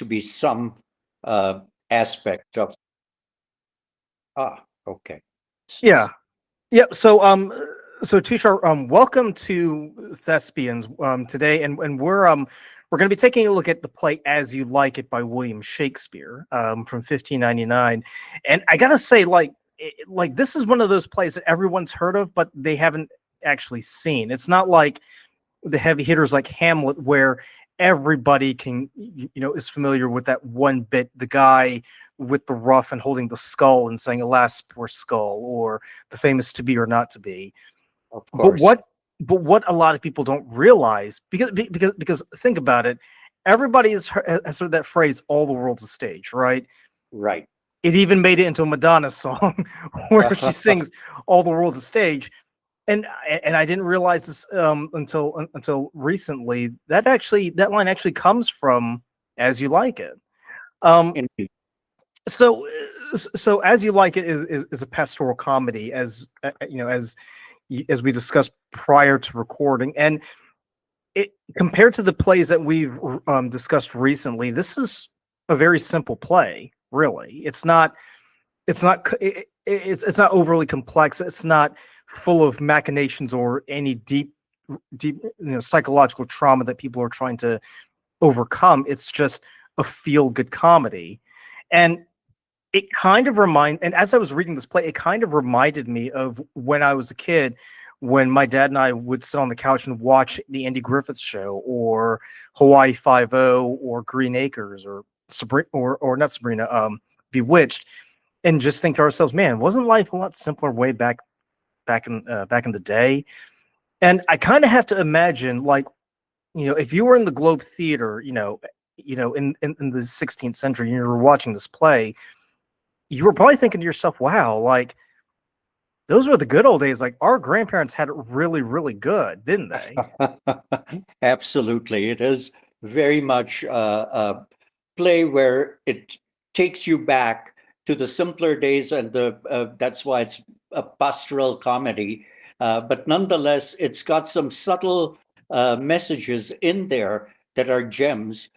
to be some aspect of. Okay. Yeah. Yeah. So Tushar, welcome to Thespians today, and we're going to be taking a look at the play As You Like It by William Shakespeare from 1599. And I gotta say, like this is one of those plays that everyone's heard of, but they haven't actually seen. It's not like the heavy hitters like Hamlet, where everybody can, is familiar with that one bit, the guy with the ruff and holding the skull and saying, "Alas, poor skull," or the famous "To be or not to be." Of But course. what a lot of people don't realize, because think about it, everybody has heard that phrase, "All the world's a stage," right? Right. It even made it into a Madonna song where she sings "All the world's a stage." And I didn't realize this until recently. That line actually comes from "As You Like It." Um, Indeed. so so "As You Like It" is a pastoral comedy, as we discussed prior to recording, and it compared to the plays that we've discussed recently, this is a very simple play. Really, it's not overly complex. It's not full of machinations or any deep psychological trauma that people are trying to overcome. It's just a feel good comedy. And and as I was reading this play, it kind of reminded me of when I was a kid, when my dad and I would sit on the couch and watch the Andy Griffith Show, or Hawaii Five O, or Green Acres, or Sabrina, or not Sabrina, Bewitched, and just think to ourselves, man, wasn't life a lot simpler way back in the day? And I kind of have to imagine, like, if you were in the Globe Theater, in the 16th century, and you were watching this play, you were probably thinking to yourself, wow, like, those were the good old days. Like, our grandparents had it really, really good, didn't they? Absolutely. It is very much a play where it takes you back to the simpler days, and that's why it's a pastoral comedy. But nonetheless, it's got some subtle messages in there that are gems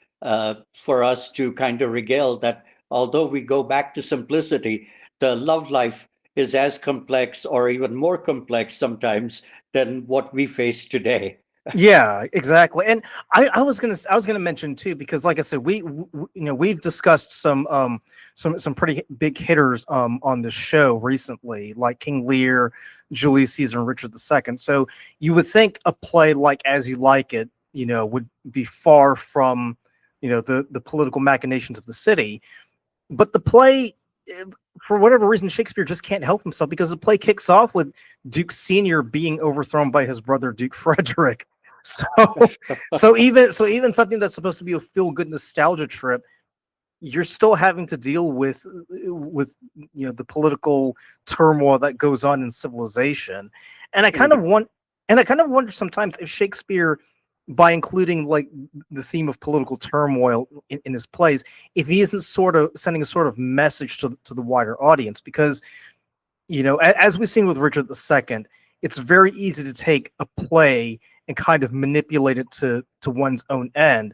for us to kind of regale that although we go back to simplicity, the love life is as complex or even more complex sometimes than what we face today. Yeah, exactly. And I was gonna mention too, because like I said, we've discussed some pretty big hitters on the show recently, like King Lear, Julius Caesar, and Richard II. So you would think a play like As You Like It, would be far from, the political machinations of the city. But the play, eh, for whatever reason, Shakespeare just can't help himself, because the play kicks off with Duke Senior being overthrown by his brother Duke Frederick. So, so even something that's supposed to be a feel good nostalgia trip, you're still having to deal with the political turmoil that goes on in civilization. And I kind of Indeed. want and I kind of wonder sometimes if Shakespeare, by including like the theme of political turmoil in his plays, if he isn't sort of sending a sort of message to the wider audience. Because as we've seen with Richard II, it's very easy to take a play and kind of manipulate it to one's own end,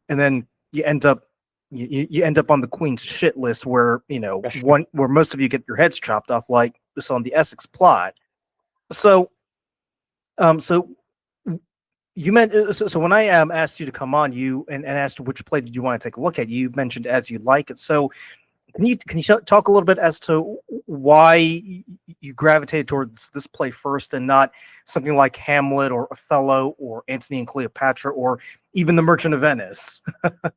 and then you end up you end up on the Queen's shit list, where where most of you get your heads chopped off, like this on the Essex plot. So so you meant so when I asked you to come on, and asked which play did you want to take a look at, you mentioned As You Like It. So can you talk a little bit as to why you gravitated towards this play first, and not something like Hamlet or Othello or Antony and Cleopatra or even The Merchant of Venice?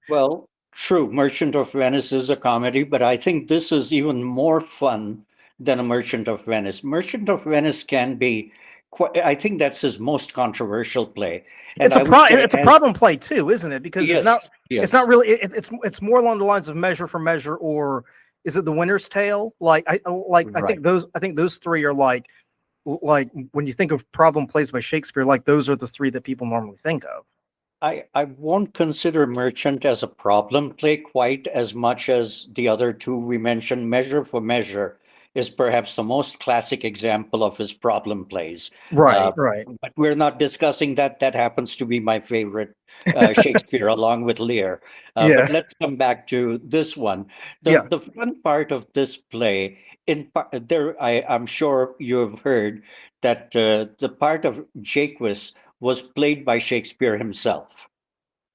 Well, true, Merchant of Venice is a comedy, but I think this is even more fun than a Merchant of Venice. Merchant of Venice can be quite, I think that's his most controversial play. And I would say, It's a problem play too, isn't it? Because yes, it's yes, not really it's more along the lines of Measure for Measure, or is it The Winter's Tale? right. I think those three are like when you think of problem plays by Shakespeare, like those are the three that people normally think of. I won't consider Merchant as a problem play quite as much as the other two we mentioned. Measure for Measure is perhaps the most classic example of his problem plays. Right, Uh, right. but we're not discussing that. That happens to be my favorite Shakespeare, along with Lear. But Yeah, let's come back to this one. yeah. The fun part of this play, I'm sure you have heard that the part of Jaques was played by Shakespeare himself.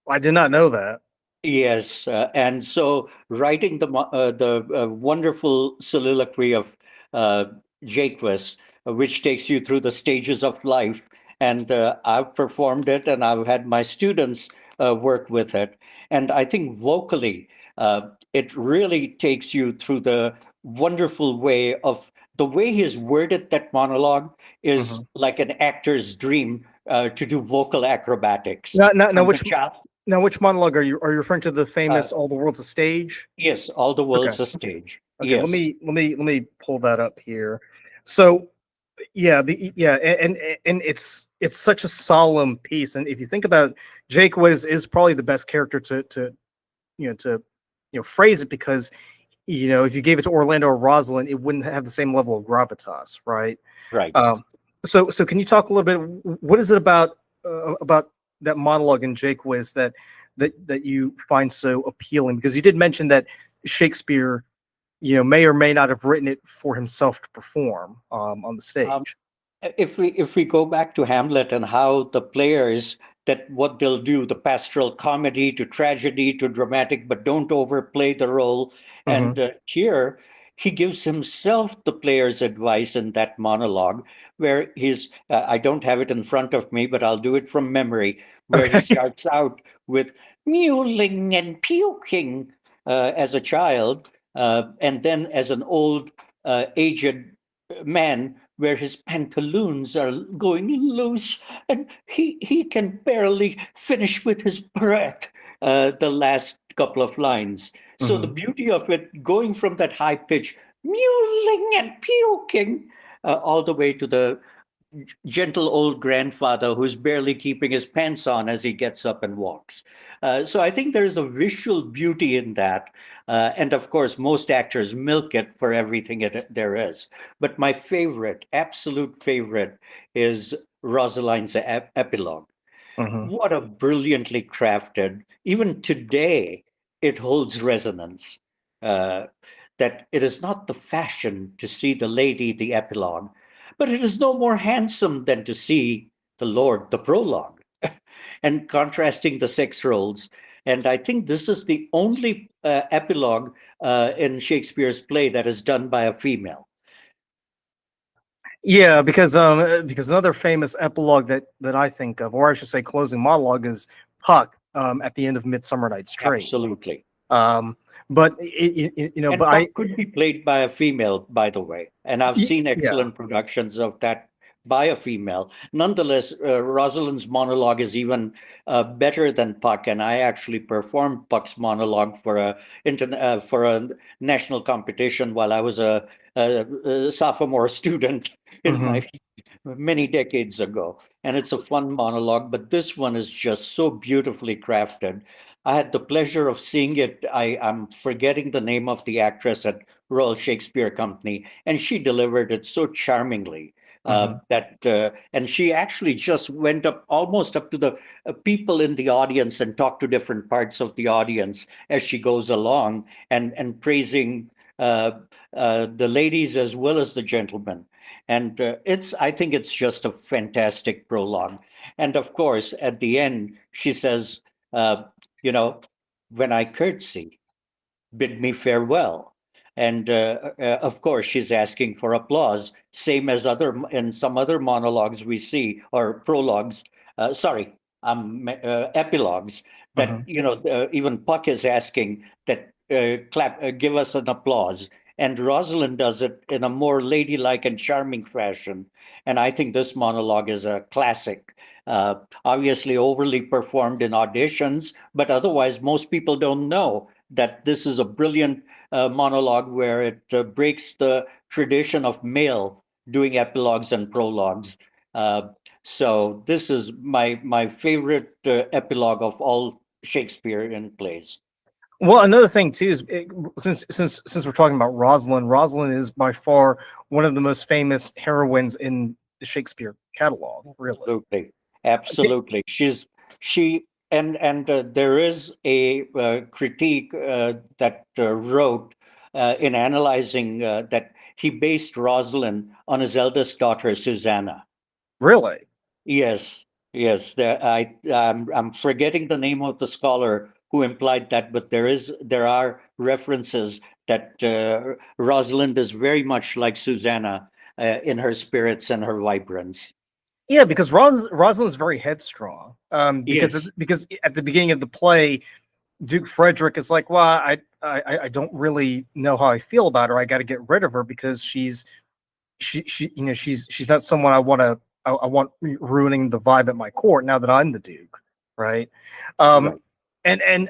I did not know that. Yes, and so writing the wonderful soliloquy of uh, Jaques, which takes you through the stages of life, and I've performed it, and I've had my students work with it, and I think vocally, it really takes you through the wonderful way of the way he's worded that monologue is Mhm. like an actor's dream to do vocal acrobatics Now, now, now, from the which child. now which monologue are you referring to? The Uh, famous "All the World's a Stage"? Yes, all the Okay, world's a stage. okay. Let Yes, me pull that up here. So yeah, and it's such a solemn piece. And if you think about Jake is probably the best character to phrase it, because if you gave it to Orlando or Rosalind, it wouldn't have the same level of gravitas, right? right. Um, so can you talk a little bit? What is it about that monologue in Jake Wiz that you find so appealing? Because you did mention that Shakespeare, may or may not have written it for himself to perform on the Um, stage. if we go back to Hamlet and how the players that what they'll do, the pastoral comedy to tragedy to dramatic, but don't overplay the role. Hmm. And here he gives himself the player's advice in that monologue, where I don't have it in front of me, but I'll do it from memory, where he Okay. starts out with mewling and puking as a child, and then as an old, aged man where his pantaloons are going loose and he can barely finish with his breath the last couple of lines. So the Hmm. beauty of it, going from that high pitch, mewling and puking, all the way to the gentle old grandfather who's barely keeping his pants on as he gets up and walks. So I think there's a visual beauty in that. And of course, most actors milk it for everything there is. But my favorite, absolute favorite, is Rosalind's epilogue. Hmm. What a brilliantly crafted, even today, it holds resonance. Uh, that it is not the fashion to see the lady, the epilogue, but it is no more handsome than to see the Lord, the prologue, and contrasting the sex roles. And I think this is the only epilogue in Shakespeare's play that is done by a female. Yeah, because another famous epilogue that I think of, or I should say, closing monologue, is Puck at the end of Midsummer Night's Dream. Absolutely. Um, but but And Puck could be played by a female, by the way. And I've seen yeah. excellent productions of that by a female. Nonetheless, Rosalind's monologue is even better than Puck. And I actually performed Puck's monologue for for a national competition while I was a sophomore student in Hmm. my many decades ago. And it's a fun monologue, but this one is just so beautifully crafted. I had the pleasure of seeing it. I'm forgetting the name of the actress at Royal Shakespeare Company, and she delivered it so charmingly. Hmm. And she actually just went up almost up to the people in the audience and talked to different parts of the audience as she goes along, and praising uh, the ladies as well as the gentlemen. And I think it's just a fantastic prologue. And of course, at the end, she says, uh, you know, when I curtsy, bid me farewell. And of course, she's asking for applause, same as in some other monologues we see, or prologues, sorry, epilogues, that, Hmm. even Puck is asking that give us an applause. And Rosalind does it in a more ladylike and charming fashion. And I think this monologue is a classic. Obviously, overly performed in auditions, but otherwise, most people don't know that this is a brilliant monologue where it breaks the tradition of male doing epilogues and prologues. Uh, so this is my favorite epilogue of all Shakespearean plays. Well, another thing too is since we're talking about Rosalind, Rosalind is by far one of the most famous heroines in the Shakespeare catalog. Really. Absolutely, Okay. absolutely. She and there is a critique that wrote in analyzing that he based Rosalind on his eldest daughter Susanna. Really. Yes, yes. I'm forgetting the name of the scholar who implied that, but there are references that Rosalind is very much like Susanna in her spirits and her vibrance. Yeah, because Rosalind's very headstrong. Yes, Because at the beginning of the play, Duke Frederick is like, well, I don't really know how I feel about her. I got to get rid of her because she she's not someone I want ruining the vibe at my court now that I'm the Duke, right? Um, right. and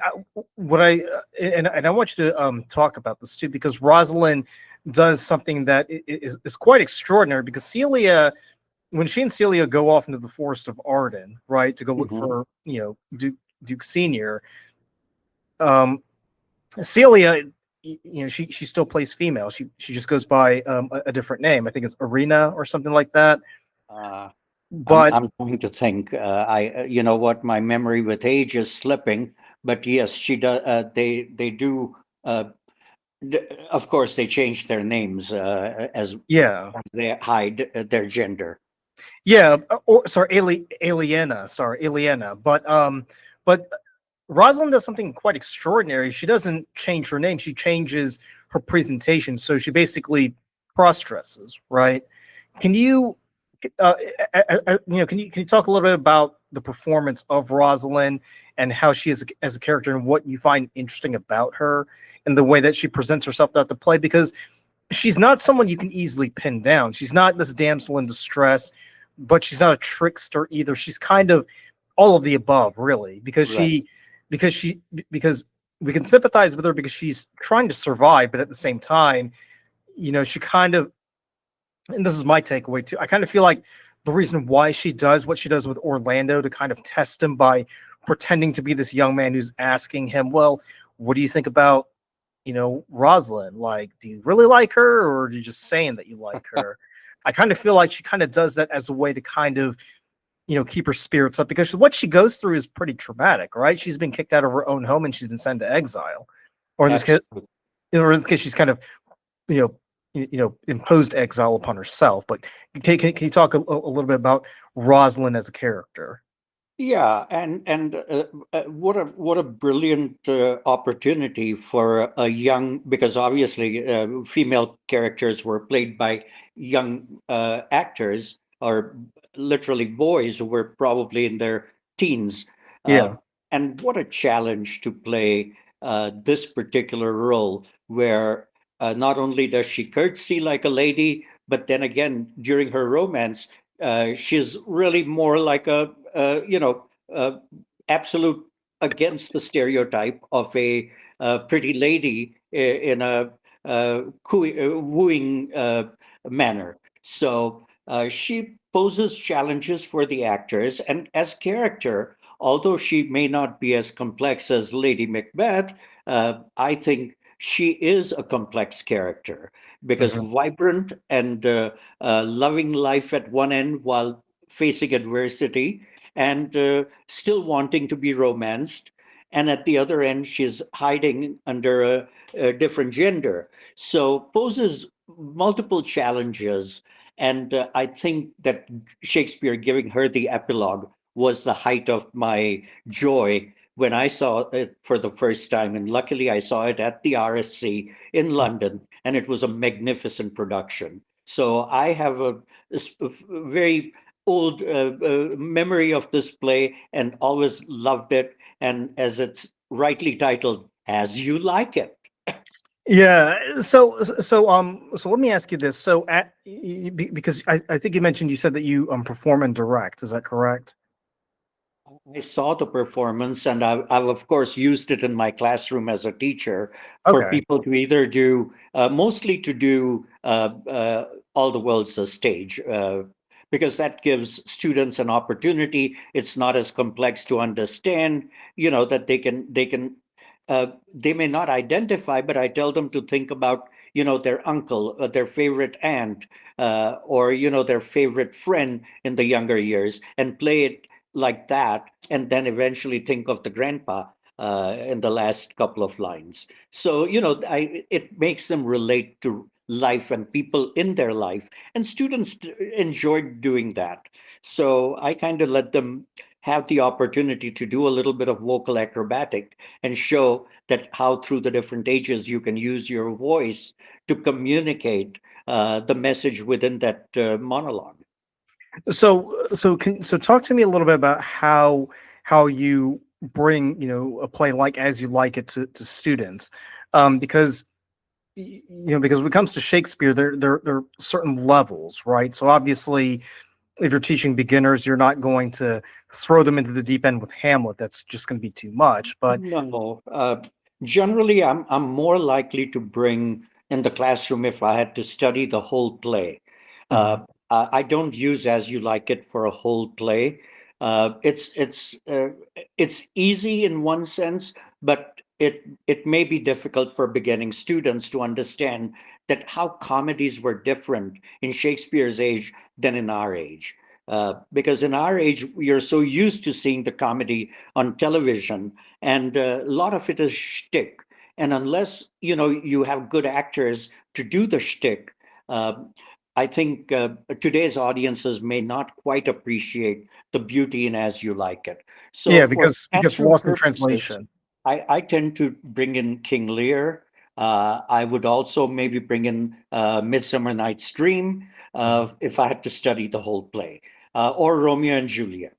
what I and I want you to talk about this too because Rosalind does something that is quite extraordinary because Celia when she and Celia go off into the forest of Arden, right, to go look Mhm. for Duke Senior, um, Celia, she still plays female. She just goes by a different name. I think it's Arena or something like that. Uh, But I'm trying to think. You know what, my memory with age is slipping. But yes, she does. They do. Of course, they change their names as yeah, they hide their gender. yeah. Or sorry, Aliena. Sorry, Aliena. But Rosalind does something quite extraordinary. She doesn't change her name. She changes her presentation. So she basically cross dresses, right? Can you, uh, can you talk a little bit about the performance of Rosalind and how she is as a character and what you find interesting about her and the way that she presents herself throughout the play? Because she's not someone you can easily pin down. She's not this damsel in distress, but she's not a trickster either. She's kind of all of the above, really, Right. because she because we can sympathize with her because she's trying to survive, but at the same time, she kind of and this is my takeaway too. I kind of feel like the reason why she does what she does with Orlando to kind of test him by pretending to be this young man who's asking him, well, what do you think about, Rosalind? Like, do you really like her or are you just saying that you like her? I kind of feel like she kind of does that as a way to kind of, keep her spirits up because what she goes through is pretty traumatic, right? She's been kicked out of her own home and she's been sent to exile. Or in this case, Absolutely. she's kind of you know imposed exile upon herself. But can you talk a little bit about Rosalind as a character? Yeah, and what a brilliant opportunity for a young, because obviously female characters were played by young actors or literally boys who were probably in their teens. Uh, Yeah, and what a challenge to play this particular role, where not only does she curtsy like a lady, but then again during her romance she's really more like uh, absolute against the stereotype of a pretty lady in a wooing manner. So she poses challenges for the actors, and as character, although she may not be as complex as Lady Macbeth, I think she is a complex character because hmm vibrant and loving life at one end while facing adversity and still wanting to be romanced. And at the other end, she's hiding under a different gender. So poses multiple challenges. And I think that Shakespeare giving her the epilogue was the height of my joy when I saw it for the first time. And luckily, I saw it at the RSC in London, and it was a magnificent production. So I have a very old memory of this play and always loved it. And as it's rightly titled, As You Like It. yeah. So let me ask you this. So because I think you mentioned you said that you perform and direct. Is that correct? I saw the performance, and I've of course used it in my classroom as a teacher for Okay. people to either do, mostly to do all the world's a stage, because that gives students an opportunity. It's not as complex to understand, that they can they may not identify, but I tell them to think about, their uncle, their favorite aunt, or, their favorite friend in the younger years, and play it like that, and then eventually think of the grandpa in the last couple of lines. So, it makes them relate to life and people in their life, and students enjoyed doing that. So I kind of let them have the opportunity to do a little bit of vocal acrobatic and show that how through the different ages you can use your voice to communicate the message within that monologue. So talk to me a little bit about how you bring, a play like As You Like It to students, because because when it comes to Shakespeare, there are certain levels, right? So obviously, if you're teaching beginners, you're not going to throw them into the deep end with Hamlet. That's just going to be too much. But No, generally, I'm more likely to bring in the classroom if I had to study the whole play. Mhm. I don't use As You Like It for a whole play. It's easy in one sense, but it may be difficult for beginning students to understand that how comedies were different in Shakespeare's age than in our age. Because in our age, we are so used to seeing the comedy on television, and a lot of it is shtick. And unless you have good actors to do the shtick, uh, I think today's audiences may not quite appreciate the beauty in As You Like It. Yeah, So for because classroom lost in purposes, translation. I tend to bring in King Lear. I would also maybe bring in Midsummer Night's Dream Mhm. if I had to study the whole play, or Romeo and Juliet.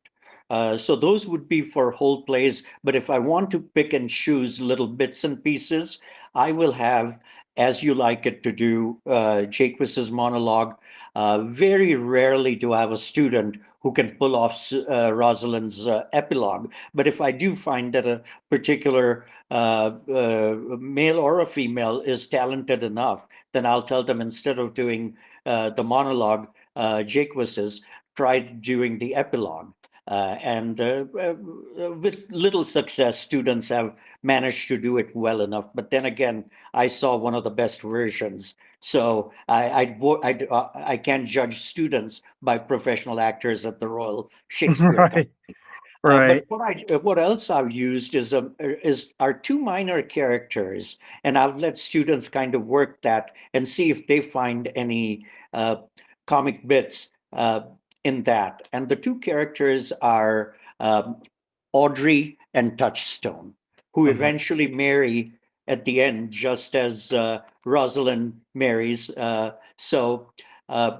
So those would be for whole plays. But if I want to pick and choose little bits and pieces, I will have As You Like It to do Jaquiz's monologue. Very rarely do I have a student who can pull off Rosalind's epilogue. But if I do find that a particular male or a female is talented enough, then I'll tell them instead of doing the monologue, Jaquiz's, try doing the epilogue. And with little success, students have managed to do it well enough. But then again, I saw one of the best versions. So I can't judge students by professional actors at the Royal Shakespeare Company. Right, right. But what else I've used is our two minor characters, and I've let students kind of work that and see if they find any comic bits in that. And the two characters are Audrey and Touchstone, who Mhm. eventually marry at the end, just as Rosalind marries. So uh,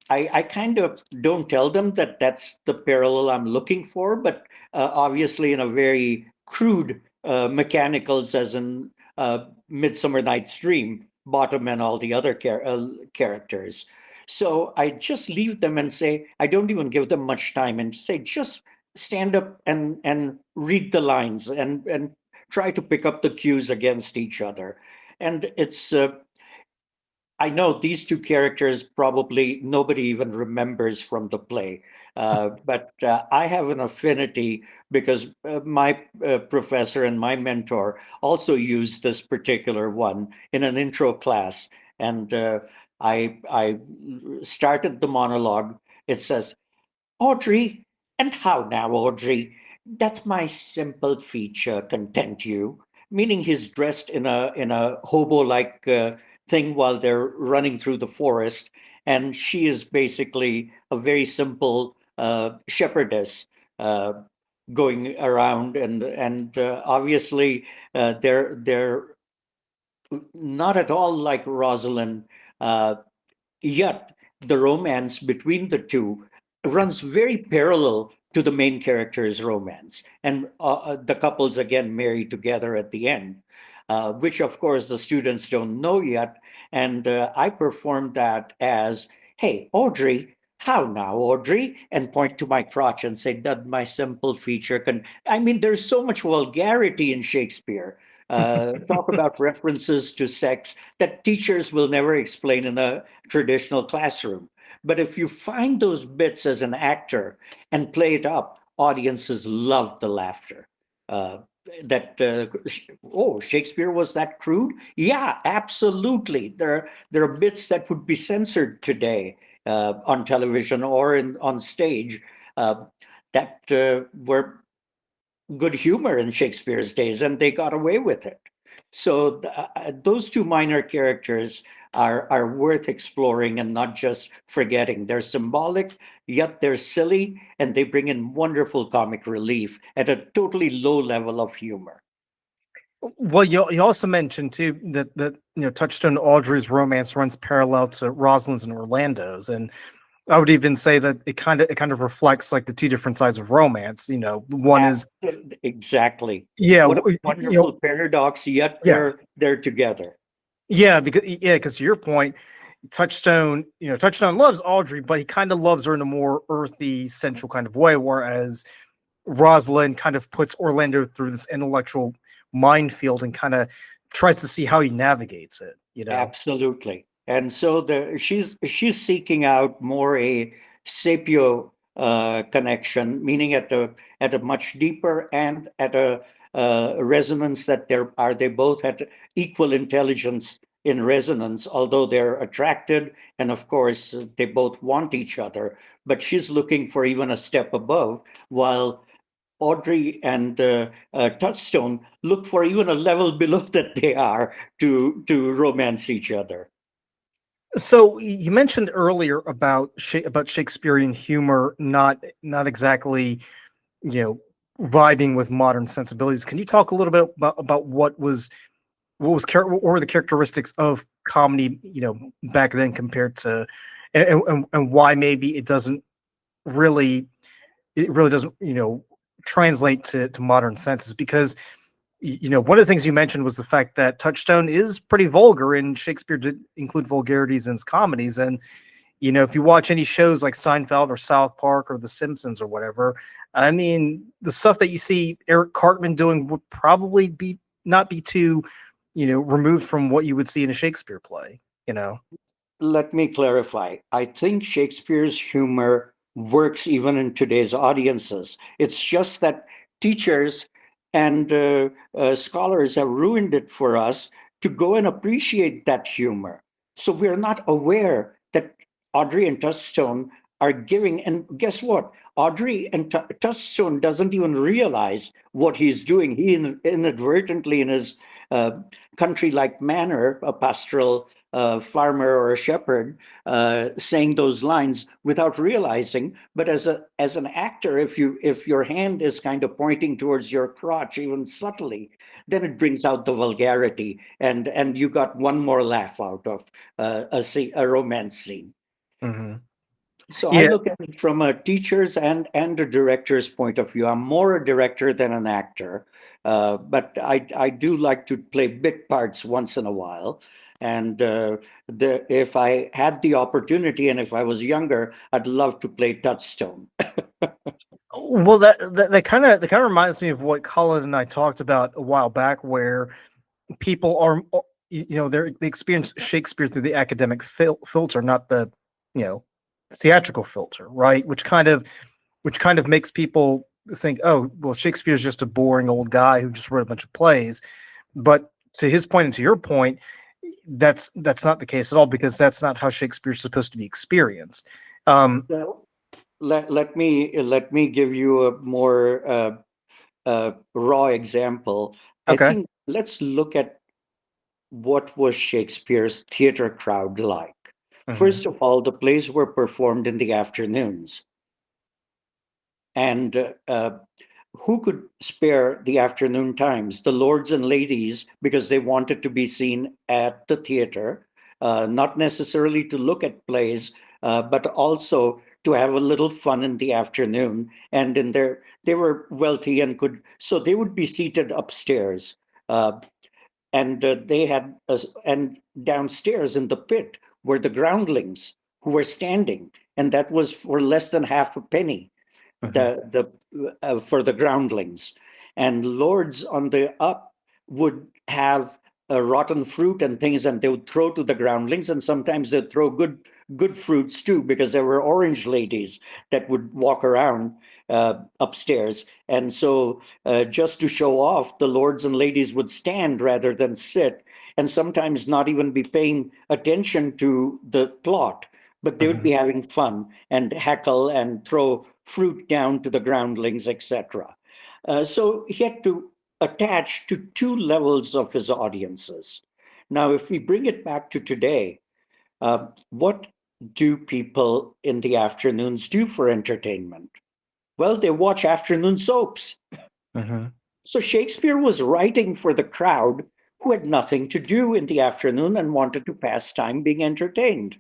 I kind of don't tell them that that's the parallel I'm looking for, but obviously in a very crude mechanicals, as in Midsummer Night's Dream, Bottom, and all the other characters. So I just leave them and say, I don't even give them much time and say, just stand up and read the lines and try to pick up the cues against each other. And I know these two characters probably nobody even remembers from the play, but I have an affinity because my professor and my mentor also used this particular one in an intro class, and I started the monologue. It says, Audrey, and how now, Audrey? Doth my simple feature content you? Meaning he's dressed in a hobo-like thing while they're running through the forest, and she is basically a very simple shepherdess uh, going around, and obviously they're not at all like Rosalind. Uh, Yet the romance between the two runs very parallel to the main character's romance. And the couples again marry together at the end, which of course the students don't know yet. And I performed that as, hey, Audrey, how now, Audrey? And point to my crotch and say, does my simple feature can. I mean, there's so much vulgarity in Shakespeare. Talk about references to sex that teachers will never explain in a traditional classroom. But if you find those bits as an actor and play it up, audiences love the laughter. that oh, Shakespeare was that crude? Yeah, absolutely. There are bits that would be censored today on television or on stage uh, that were good humor in Shakespeare's days, and they got away with it. So those two minor characters are worth exploring and not just forgetting. They're symbolic, yet they're silly, and they bring in wonderful comic relief at a totally low level of humor. Well, you also mentioned too that Touchstone and Audrey's romance runs parallel to Rosalind's and Orlando's, and I would even say that it kind of reflects like the two different sides of romance. One is Exactly. yeah, What a wonderful paradox, yet yeah, they're together. because to your point, Touchstone loves Audrey, but he kind of loves her in a more earthy, central kind of way, whereas Rosalind kind of puts Orlando through this intellectual minefield and kind of tries to see how he navigates it. Absolutely. And so she's seeking out more a sapio connection, meaning at a much deeper and at a resonance that they both at equal intelligence in resonance, although they're attracted, and of course they both want each other. But she's looking for even a step above, while Audrey and Touchstone look for even a level below that they are to romance each other. So you mentioned earlier about Shakespearean humor not exactly vibing with modern sensibilities. Can you talk a little bit about what were the characteristics of comedy back then compared to and why maybe really it really doesn't translate to modern senses because one of the things you mentioned was the fact that Touchstone is pretty vulgar, and Shakespeare did include vulgarities in his comedies. And if you watch any shows like Seinfeld or South Park or The Simpsons or whatever, I mean, the stuff that you see Eric Cartman doing would probably not be too, removed from what you would see in a Shakespeare play. Let me clarify. I think Shakespeare's humor works even in today's audiences. It's just that teachers and scholars have ruined it for us to go and appreciate that humor. So we're not aware that Audrey and Touchstone are giving. And guess what? Audrey and Touchstone doesn't even realize what he's doing. He inadvertently, in his uh, country-like manner, a pastoral farmer or a shepherd saying those lines without realizing. But as an actor, if your hand is kind of pointing towards your crotch, even subtly, then it brings out the vulgarity, and you got one more laugh out of a romance scene. Hmm. So I Yeah. look at it from a teacher's and a director's point of view. I'm more a director than an actor, but I do like to play bit parts once in a while. And if I had the opportunity and if I was younger, I'd love to play Touchstone. Well, that kind of reminds me of what Colin and I talked about a while back, where people are, they experience Shakespeare through the academic filter, not the, you know, theatrical filter, right? Which kind of makes people think, oh, well, Shakespeare's just a boring old guy who just wrote a bunch of plays. But to his point and to your point, that's not the case at all because that's not how Shakespeare's supposed to be experienced. Um, Well, let me give you a more raw example. I okay. think let's look at what was Shakespeare's theater crowd like. Hmm. First of all, the plays were performed in the afternoons, and who could spare the afternoon times? The lords and ladies, because they wanted to be seen at the theater, not necessarily to look at plays, but also to have a little fun in the afternoon. And they were wealthy and could, so they would be seated upstairs. Uh, and they had and downstairs in the pit were the groundlings who were standing, and that was for less than half a penny, Hmm. the for the groundlings. And lords on the up would have rotten fruit and things, and they would throw to the groundlings, and sometimes they'd throw good fruits too, because there were orange ladies that would walk around, upstairs. And so, just to show off, the lords and ladies would stand rather than sit, and sometimes not even be paying attention to the plot, but they would Mhm. be having fun and heckle and throw fruit down to the groundlings, etc. So he had to attach to two levels of his audiences. Now, if we bring it back to today, what do people in the afternoons do for entertainment? Well, they watch afternoon soaps. Mhm. So Shakespeare was writing for the crowd who had nothing to do in the afternoon and wanted to pass time being entertained.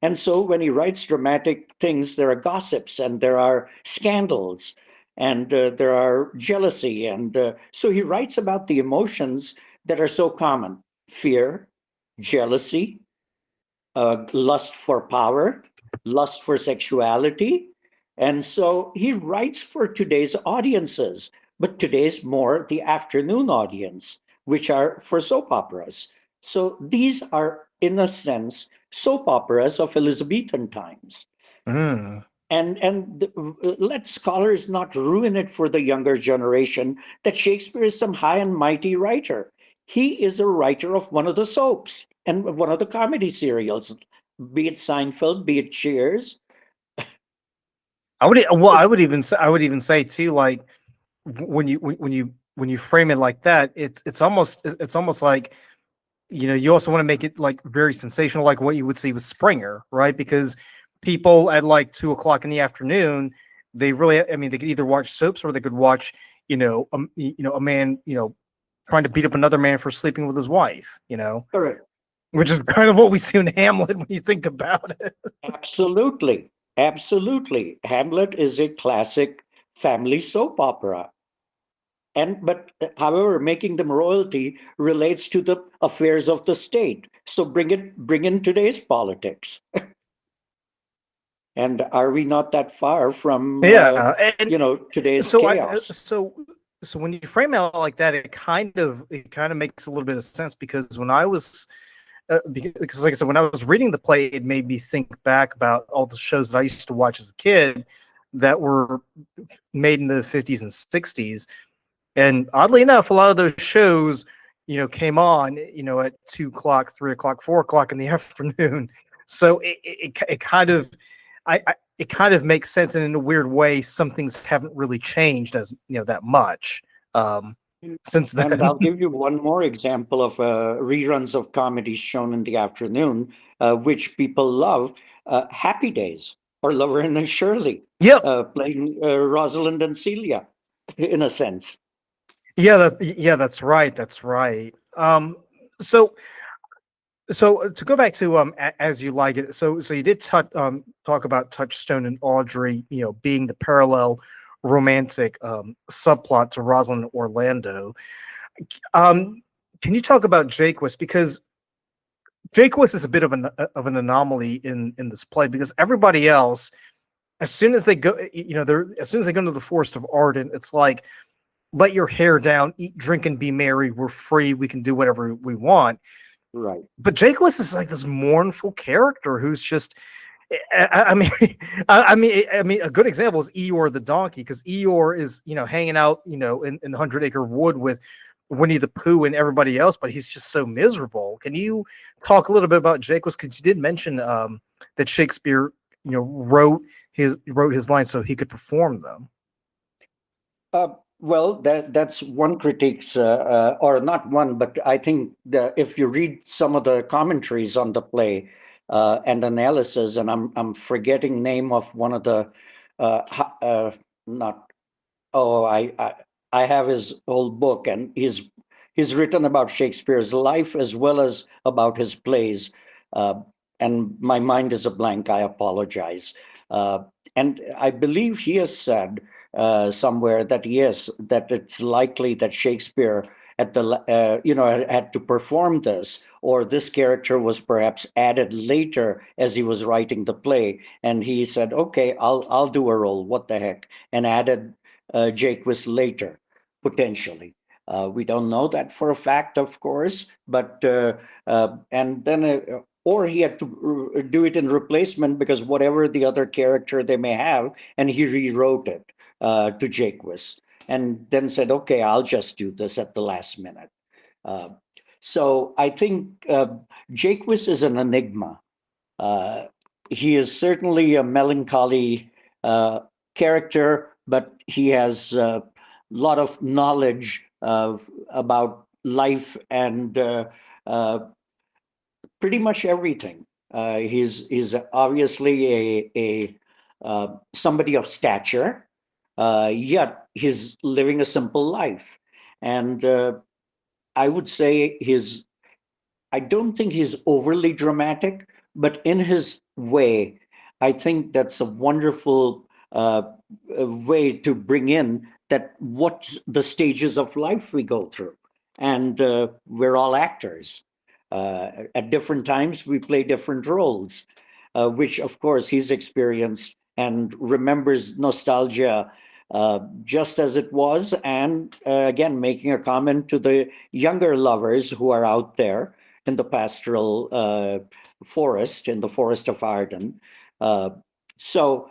And so when he writes dramatic things, there are gossips and there are scandals and there are jealousy. And so he writes about the emotions that are so common: fear, jealousy, lust for power, lust for sexuality. And so he writes for today's audiences, but today's more the afternoon audience, which are for soap operas. So these are, in a sense, soap operas of Elizabethan times. Mm. And let scholars not ruin it for the younger generation that Shakespeare is some high and mighty writer. He is a writer of one of the soaps and one of the comedy serials, be it Seinfeld, be it Cheers. Well, I would even say too, like when you frame it like that, it's almost like, you also want to make it like very sensational, like what you would see with Springer, right? Because people at like 2 o'clock in the afternoon, they really, I mean, they could either watch soaps or they could watch, a man, trying to beat up another man for sleeping with his wife, Correct. which is kind of what we see in Hamlet when you think about it. Absolutely. Absolutely. Hamlet is a classic family soap opera. However, making them royalty relates to the affairs of the state. So bring in today's politics. And are we not that far from, Yeah, and today's so I chaos? so when you frame it like that, it kind of makes a little bit of sense because when I was because like I said, when I was reading the play, it made me think back about all the shows that I used to watch as a kid that were made in the 50s and 60s. And oddly enough, a lot of those shows, came on, at 2 o'clock, 3 o'clock, 4 o'clock in the afternoon. So it kind of, it kind of makes sense. And in a weird way, some things haven't really changed as, that much since And then. I'll give you one more example of reruns of comedies shown in the afternoon, which people love. Happy Days, or Laverne and Shirley, Yep. playing Rosalind and Celia, in a sense. Yeah, that's right. That's right. So to go back to as you like it. So you did talk about Touchstone and Audrey, being the parallel romantic subplot to Rosalind and Orlando. Um, can you talk about Jaques, because Jaques is a bit of an anomaly in this play, because everybody else, as soon as they go, they're as soon as they go into the Forest of Arden, it's like, let your hair down, eat, drink, and be merry. We're free. We can do whatever we want. Right. But Jaques is like this mournful character who's just. I mean, I mean, a good example is Eeyore the donkey, because Eeyore is, hanging out, in the 100 Acre Wood with Winnie the Pooh and everybody else, but he's just so miserable. Can you talk a little bit about Jaques? Because you did mention that Shakespeare, wrote his lines so he could perform them. Uh, well, that's one critiques, or not one, but I think if you read some of the commentaries on the play and analysis, and I'm forgetting name of one of the not oh I have his whole book, and he's written about Shakespeare's life as well as about his plays, uh, and my mind is a blank. I apologize. Uh, and I believe he has said somewhere that yes, that it's likely that Shakespeare at the had to perform this, or this character was perhaps added later as he was writing the play, and he said, "Okay, I'll do a role. What the heck?" and added Jaques later, potentially. We don't know that for a fact, of course, but and then or he had to do it in replacement because whatever the other character they may have, and he rewrote it. to Jaques, and then said, "Okay, I'll just do this at the last minute." Uh, so I think Jaques is an enigma. Uh, he is certainly a melancholy uh, character, but he has a lot of knowledge about life and pretty much everything. He's obviously somebody of stature, yet he's living a simple life, and I would say his I don't think he's overly dramatic, but in his way, I think that's a wonderful way to bring in that what's the stages of life we go through. And we're all actors. At different times, we play different roles, which, of course, he's experienced and remembers nostalgia just as it was. And again, making a comment to the younger lovers who are out there in the pastoral forest, in the forest of Arden. Uh, so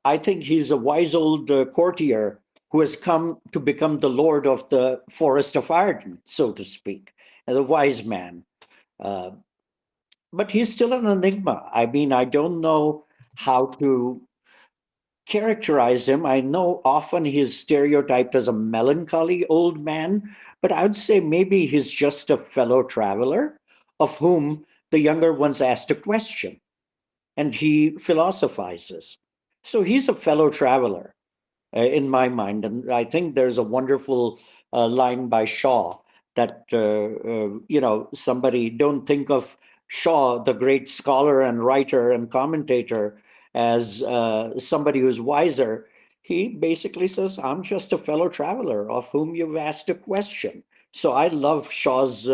I think he's a wise old courtier who has come to become the lord of the forest of Arden, so to speak, and a wise man. Uh, but he's still an enigma. I mean, I don't know how to characterize him. I know often he's stereotyped as a melancholy old man, but I would say maybe he's just a fellow traveler of whom the younger ones asked a question and he philosophizes. So he's a fellow traveler in my mind. And I think there's a wonderful line by Shaw that, somebody don't think of Shaw, the great scholar and writer and commentator, as somebody who's wiser. He basically says, I'm just a fellow traveler of whom you've asked a question. So I love Shaw's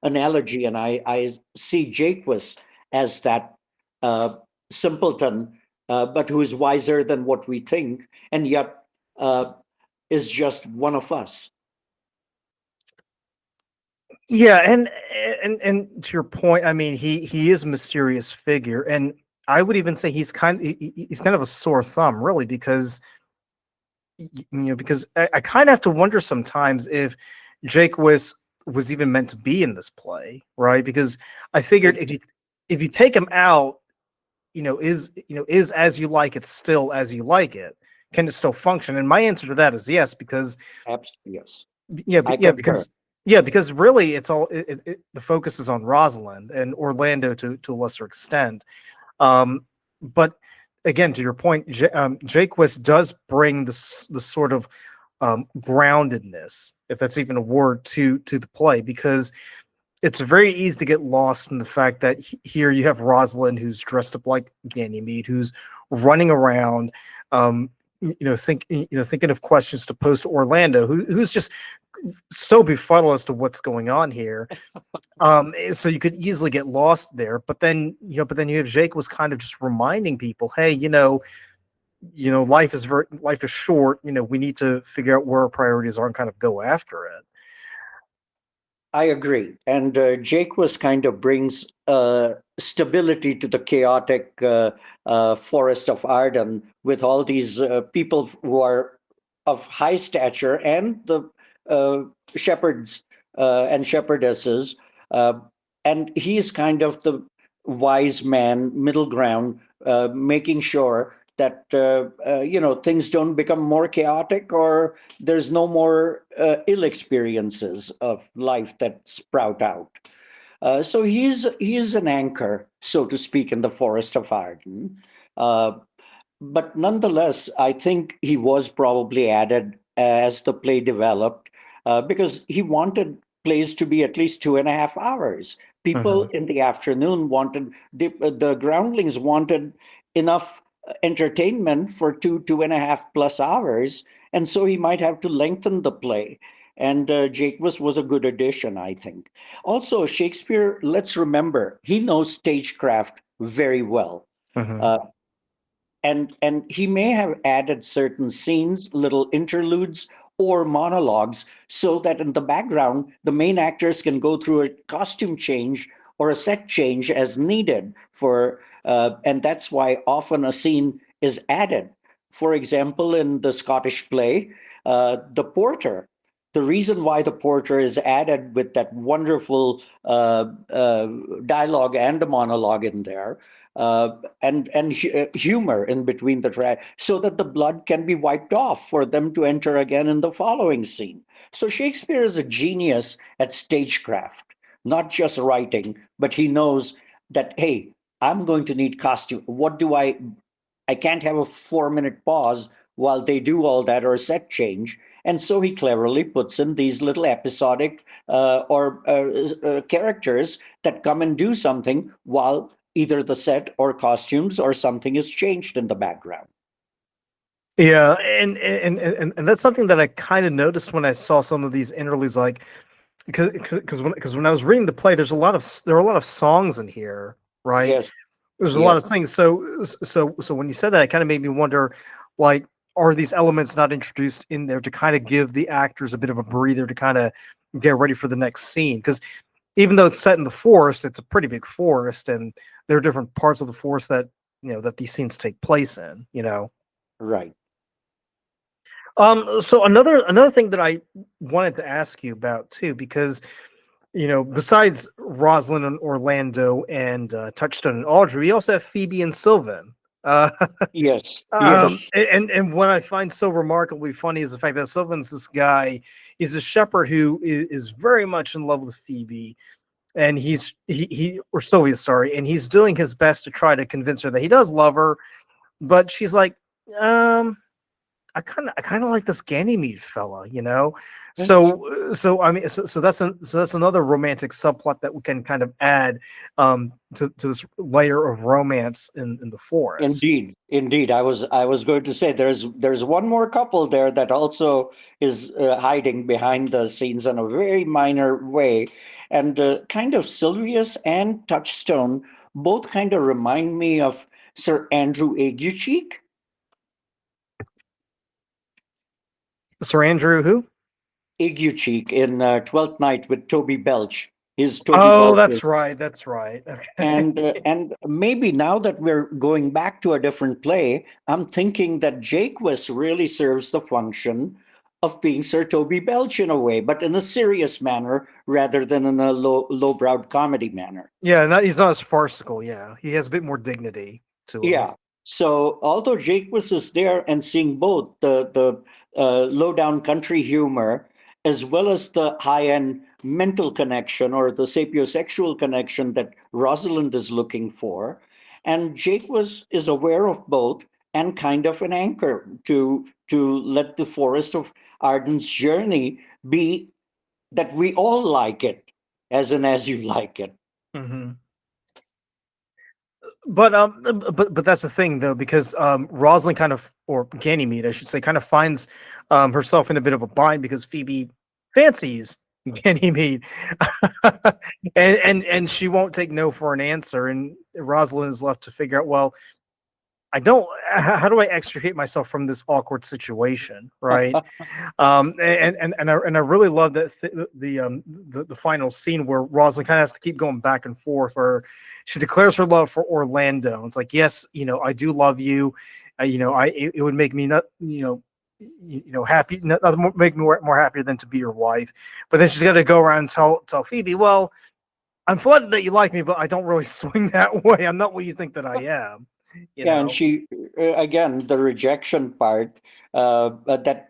analogy, and I see Jaques as that uh, simpleton, but who is wiser than what we think, and yet uh, is just one of us. Yeah, and to your point, I mean, he is a mysterious figure, and I would even say he's kind of a sore thumb, really, because because I kind of have to wonder sometimes if Jake was even meant to be in this play, right? Because I figured if you take him out, is as you like it still as you like it? Can it still function? And my answer to that is yes, because Absolutely, yes. yeah, I yeah, concur. because really it's all the focus is on Rosalind and Orlando to a lesser extent. But again, to your point, Jaques does bring the sort of groundedness, if that's even a word, to the play, because it's very easy to get lost in the fact that here you have Rosalind who's dressed up like Ganymede, who's running around, thinking of questions to pose to Orlando, who's just so befuddled as to what's going on here. So you could easily get lost there. But then you have Jake was kind of just reminding people, hey, life is short. We need to figure out where our priorities are and kind of go after it. I agree. And Jake was kind of brings stability to the chaotic forest of Arden with all these people who are of high stature and the uh, shepherds and shepherdesses. Uh, and he's kind of the wise man, middle ground, making sure that things don't become more chaotic or there's no more ill experiences of life that sprout out. So he's an anchor, so to speak, in the forest of Arden. Uh, but nonetheless, I think he was probably added as the play developed because he wanted plays to be at least 2.5 hours. People Mhm. in the afternoon wanted the groundlings wanted enough entertainment for 2.5+ hours, and so he might have to lengthen the play. And Jake was a good addition, I think. Also, Shakespeare, let's remember, he knows stagecraft very well. Mhm. Uh, and he may have added certain scenes, little interludes or monologues, so that in the background the main actors can go through a costume change or a set change as needed for and that's why often a scene is added For example, in the Scottish play, the porter. The reason why the porter is added with that wonderful dialogue and a monologue in there, and humor in between the track, so that the blood can be wiped off for them to enter again in the following scene. So Shakespeare is a genius at stagecraft, not just writing, but he knows that, hey, I'm going to need costume. What do I can't have a 4 minute pause while they do all that or a set change. And so he cleverly puts in these little episodic or characters that come and do something while either the set or costumes or something is changed in the background. Yeah, and that's something that I kind of noticed when I saw some of these interludes, like because when I was reading the play, there are a lot of songs in here, right? Yes, There's a lot yes, of things. So when you said that, it kind of made me wonder, like, are these elements not introduced in there to kind of give the actors a bit of a breather to kind of get ready for the next scene? Because even though it's set in the forest, it's a pretty big forest, and there are different parts of the forest that that these scenes take place in. right. So another thing that I wanted to ask you about too, because besides Rosalind and Orlando and Touchstone and Audrey, we also have Phoebe and Sylvan. Uh, Yes, yes, and what I find so remarkably funny is the fact that Sylvan's this guy. He's a shepherd who is very much in love with Phoebe, and he or Sylvia, sorry, and he's doing his best to try to convince her that he does love her, but she's like, I kind of like this Ganymede fella. So that's another romantic subplot that we can kind of add to this layer of romance in the forest. indeed, indeed. I was going to say there's one more couple there that also is hiding behind the scenes in a very minor way, and kind of Sylvius and Touchstone both kind of remind me of Sir Andrew Aguecheek. Sir Andrew, who? Aguecheek in Twelfth Night with Toby Belch. His Toby Oh, Belch. that's right. That's right. Okay. And maybe now that we're going back to a different play, I'm thinking that Jaques really serves the function of being Sir Toby Belch in a way, but in a serious manner rather than in a lowbrowed comedy manner. Yeah, he's not as farcical. Yeah, he has a bit more dignity to him. Yeah. So although Jake was there and seeing both the low down country humor as well as the high end mental connection or the sapiosexual connection that Rosalind is looking for, and Jake is aware of both and kind of an anchor to let the Forest of Arden's journey be that we all like it, as you like it. Hmm. But that's the thing though, because Rosalind kind of, or Ganymede, I should say, kind of finds herself in a bit of a bind because Phoebe fancies Ganymede, and she won't take no for an answer, and Rosalind is left to figure out, well, I don't. How do I extricate myself from this awkward situation, right? And I really love that the final scene where Rosalind kind of has to keep going back and forth, where she declares her love for Orlando. It's like, yes, I do love you. It would make me not, happy, nothing make me more happier than to be your wife. But then she's got to go around and tell Phoebe, well, I'm flattered that you like me, but I don't really swing that way. I'm not what you think that I am. Yeah, and she again the rejection part that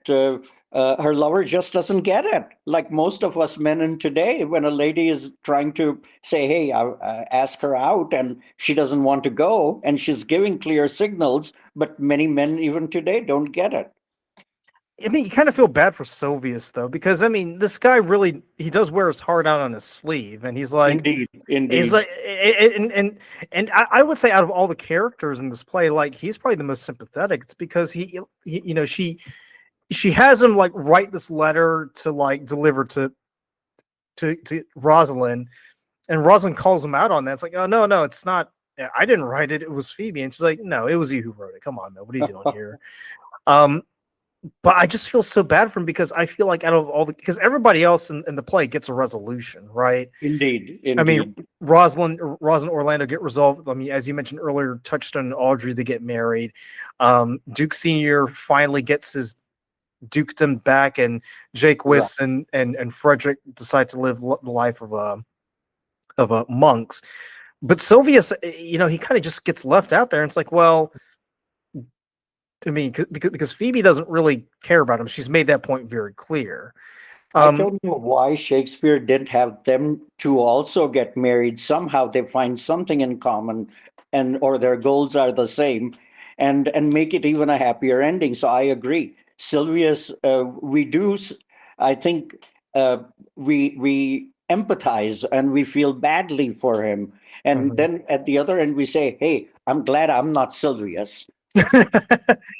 her lover just doesn't get it. Like most of us men in today, when a lady is trying to say, "Hey, I ask her out," and she doesn't want to go, and she's giving clear signals, but many men even today don't get it. I mean, you kind of feel bad for Sylvius though, because I mean, this guy really he does wear his heart out on his sleeve, and Indeed, he's indeed. like, and I would say out of all the characters in this play, like he's probably the most sympathetic. It's because she has him like write this letter to like deliver to Rosalind, and Rosalind calls him out on that. It's like, oh no, it's not. I didn't write it. It was Phoebe, and she's like, no, it was you who wrote it. Come on, man, what are you doing here? Um, but I just feel so bad for him because I feel like out of all the, because everybody else in the play gets a resolution, right? Indeed, I mean, indeed. Rosalind, Orlando get resolved. I mean, as you mentioned earlier, Touchstone and Audrey, they get married. Duke Senior finally gets his dukedom back, and Jake Right. Wiss and Frederick decide to live the life of monks. But Sylvius, he kind of just gets left out there, and it's like, well, I mean, because Phoebe doesn't really care about him. She's made that point very clear. I Um, don't know why Shakespeare didn't have them to also get married. Somehow they find something in common, and or their goals are the same, and make it even a happier ending. So I agree. Sylvius, we do. I think uh, we empathize and we feel badly for him, and mhm. then at the other end we say, "Hey, I'm glad I'm not Sylvius."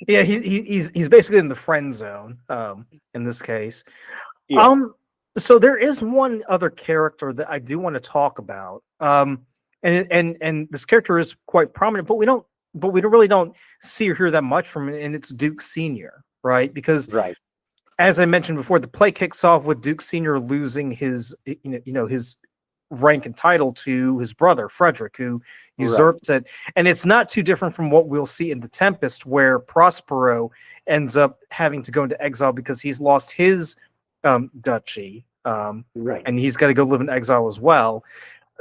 Yeah, he's basically in the friend zone in this case. Yeah. Um, so there is one other character that I do want to talk about. And this character is quite prominent, but we don't really don't see or hear that much from it, and it's Duke Senior, right? Because Right. as I mentioned before, the play kicks off with Duke Senior losing his his rank and title to his brother Frederick, who Right. usurps it. And it's not too different from what we'll see in The Tempest, where Prospero ends up having to go into exile because he's lost his duchy, Right. and he's got to go live in exile as well.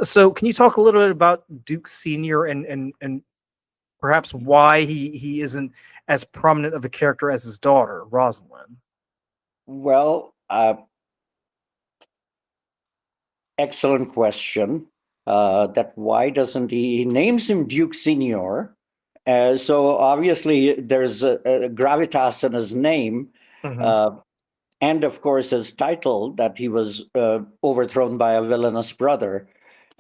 So, can you talk a little bit about Duke Senior and perhaps why he isn't as prominent of a character as his daughter Rosalind? Well, excellent question. That why doesn't he names him Duke Senior? So obviously there's a gravitas in his name, Hmm. uh, and of course his title that he was overthrown by a villainous brother.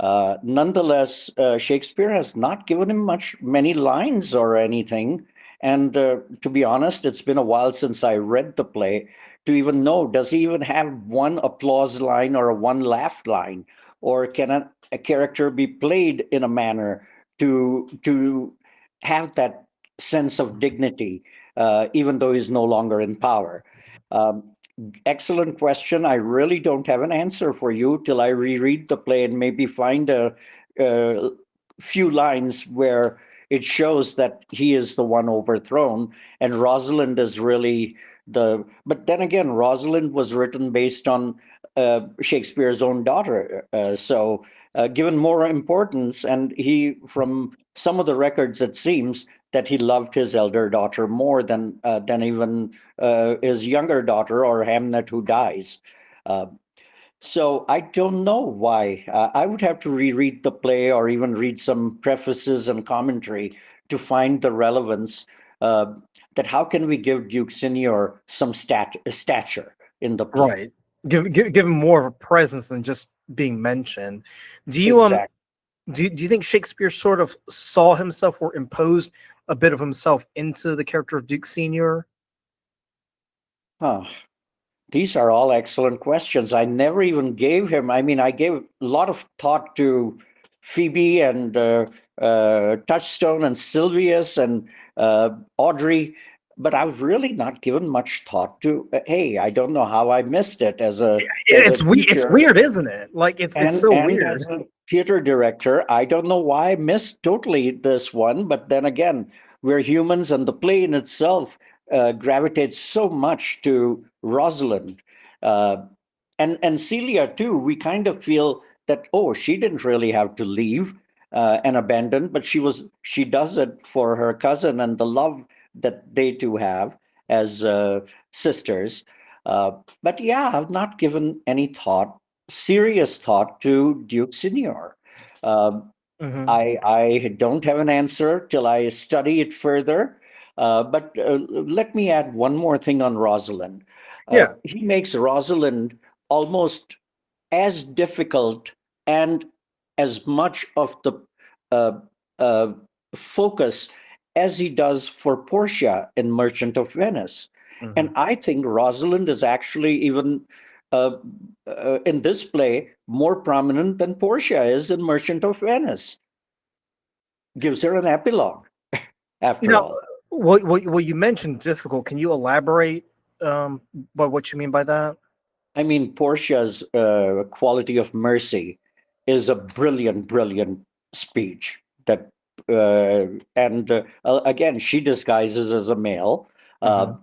Nonetheless, Shakespeare has not given him many lines or anything. And to be honest, it's been a while since I read the play to even know, does he even have one applause line or a one laugh line? Or can a character be played in a manner to have that sense of dignity, even though he's no longer in power? Um, Excellent question. I really don't have an answer for you till I reread the play and maybe find a few lines where it shows that he is the one overthrown and Rosalind is really the. But then again, Rosalind was written based on Shakespeare's own daughter. Given more importance, and he, from some of the records, it seems that he loved his elder daughter more than even his younger daughter or Hamnet who dies. Uh, so I don't know why. I would have to reread the play or even read some prefaces and commentary to find the relevance. Uh, that how can we give Duke Senior some stature in the play? Right. Give him more of a presence than just being mentioned. Do you Exactly. do you think Shakespeare sort of saw himself or imposed a bit of himself into the character of Duke Senior? Huh. These are all excellent questions. I never even gave him. I mean, I gave a lot of thought to Phoebe and Touchstone and Sylvius and Audrey, but I've really not given much thought to. Hey, I don't know how I missed it as a It's teacher weird, isn't it? Like it's so and weird. as a theater director, I don't know why I missed totally this one, but then again, we're humans, and the play in itself gravitates so much to Rosalind, uh, and Celia too. We kind of feel that she didn't really have to leave and abandon, but she does it for her cousin and the love that they two have as sisters. Uh, but yeah, I've not given any serious thought to Duke Senior. Um, Hmm. I don't have an answer till I study it further. But let me add one more thing on Rosalind. Yeah. He makes Rosalind almost as difficult and as much of the uh, uh, focus as he does for Portia in Merchant of Venice. And Hmm. I think Rosalind is actually even uh, in this play more prominent than Portia is in Merchant of Venice. Gives her an epilogue, after Now, all. you mentioned difficult. Can you elaborate by what you mean by that? I mean, Portia's quality of mercy is a brilliant, brilliant speech. That and again, she disguises as a male, uh,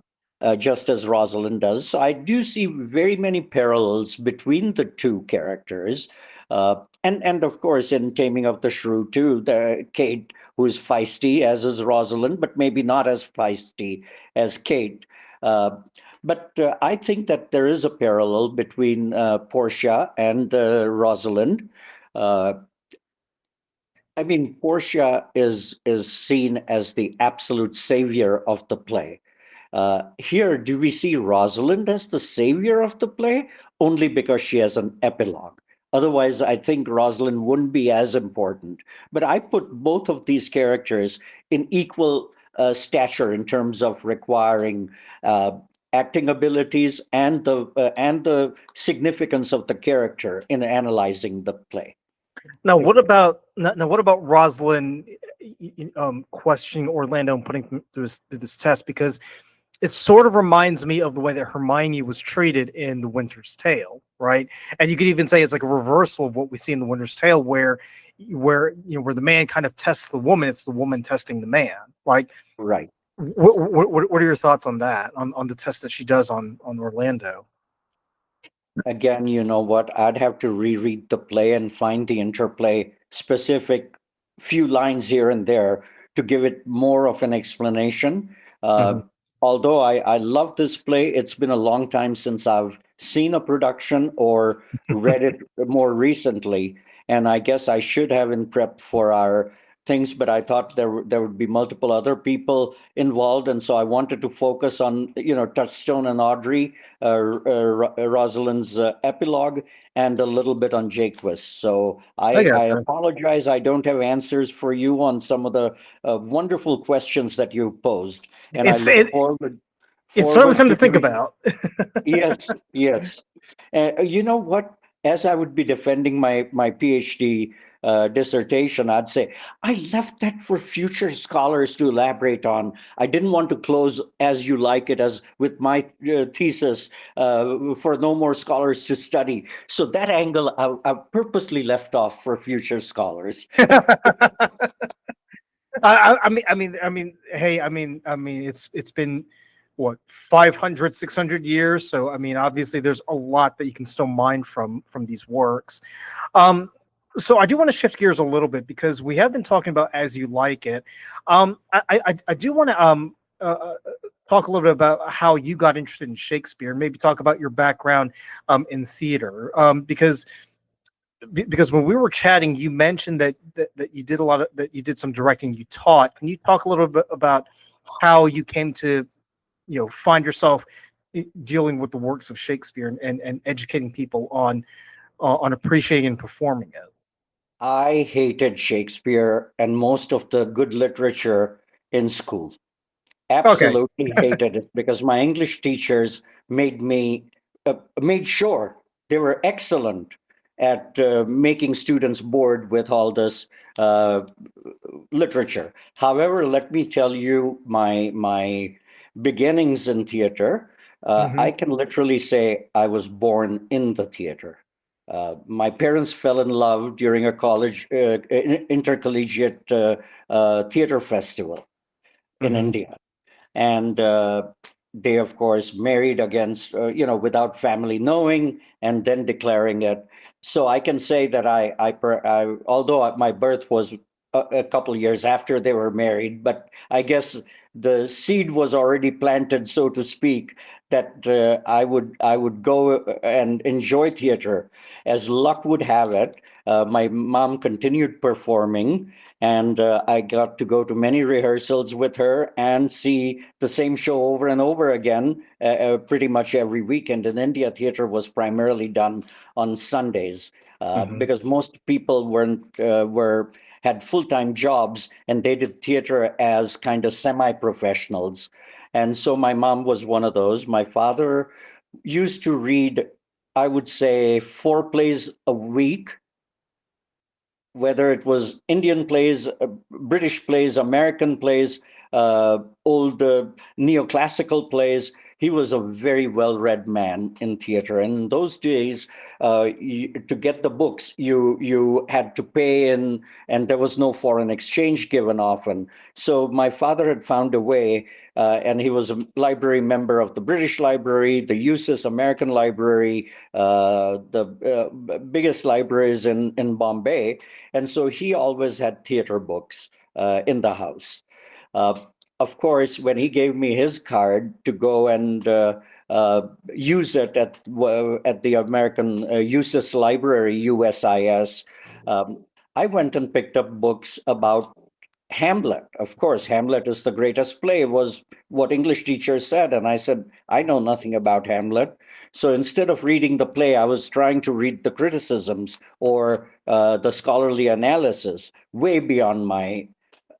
Hmm. just as Rosalind does. So I do see very many parallels between the two characters. And of course, in Taming of the Shrew too, the Kate, who's feisty, as is Rosalind, but maybe not as feisty as Kate. Uh, but I think that there is a parallel between Portia and Rosalind. Uh, I mean, Portia is seen as the absolute savior of the play. Here, do we see Rosalind as the savior of the play only because she has an epilogue? Otherwise, I think Rosalind wouldn't be as important. But I put both of these characters in equal stature in terms of requiring uh, acting abilities and the significance of the character in analyzing the play. Now, what about Rosalind questioning Orlando and putting him through this test? Because it sort of reminds me of the way that Hermione was treated in The Winter's Tale, right? And you could even say it's like a reversal of what we see in The Winter's Tale, where the man kind of tests the woman, it's the woman testing the man. Like, Right. what are your thoughts on that? On the test that she does on Orlando? Again, you know what? I'd have to reread the play and find the interplay specific few lines here and there to give it more of an explanation. Uh, Hmm. although I love this play, it's been a long time since I've seen a production or read it more recently. And I guess I should have in prep for our things, but I thought there would be multiple other people involved, and so I wanted to focus on Touchstone and Audrey, Rosalind's epilogue, and a little bit on Jaques. So I I gotcha. apologize. I don't have answers for you on some of the wonderful questions that you posed, and I It's look it, it's certainly forward something to to think doing. about. Yes, yes. You know what? As I would be defending my PhD dissertation, I'd say I left that for future scholars to elaborate on. I didn't want to close as you like it as with my thesis for no more scholars to study. So that angle I purposely left off for future scholars. Hey, it's been what 500, 600 years. So, I mean, obviously, there's a lot that you can still mine from these works. Um, so I do want to shift gears a little bit because we have been talking about As You Like It. I do want to talk a little bit about how you got interested in Shakespeare, and maybe talk about your background in theater, because when we were chatting, you mentioned that you did that you did some directing, you taught. Can you talk a little bit about how you came to, find yourself dealing with the works of Shakespeare and educating people on appreciating and performing it? I hated Shakespeare and most of the good literature in school. Okay. Absolutely hated it because my English teachers made sure they were excellent at making students bored with all this uh, literature. However, let me tell you my beginnings in theater. Hmm. I can literally say I was born in the theater. My parents fell in love during a college intercollegiate theater festival in Hmm. India, and they of course married against without family knowing and then declaring it. So I can say that although my birth was a couple years after they were married, but I guess the seed was already planted, so to speak, that I would go and enjoy theater. As luck would have it, my mom continued performing, and I got to go to many rehearsals with her and see the same show over and over again, pretty much every weekend. In India, theater was primarily done on Sundays Hmm. because most people weren't were had full-time jobs and they did theater as kind of semi-professionals. And so my mom was one of those. My father used to read, I would say, 4 plays a week, whether it was Indian plays, British plays, American plays, old neoclassical plays. he was a very well-read man in theater. And in those days, to get the books, you had to pay in, and there was no foreign exchange given often. So my father had found a way, and he was a library member of the British Library, the USIS American Library, the biggest libraries in Bombay. And so he always had theater books in the house. Uh, of course, when he gave me his card to go and use it at the American USIS Library, USIS, I went and picked up books about Hamlet. Of course, Hamlet is the greatest play, was what English teachers said. And I said, I know nothing about Hamlet. So instead of reading the play, I was trying to read the criticisms or the scholarly analysis, way beyond my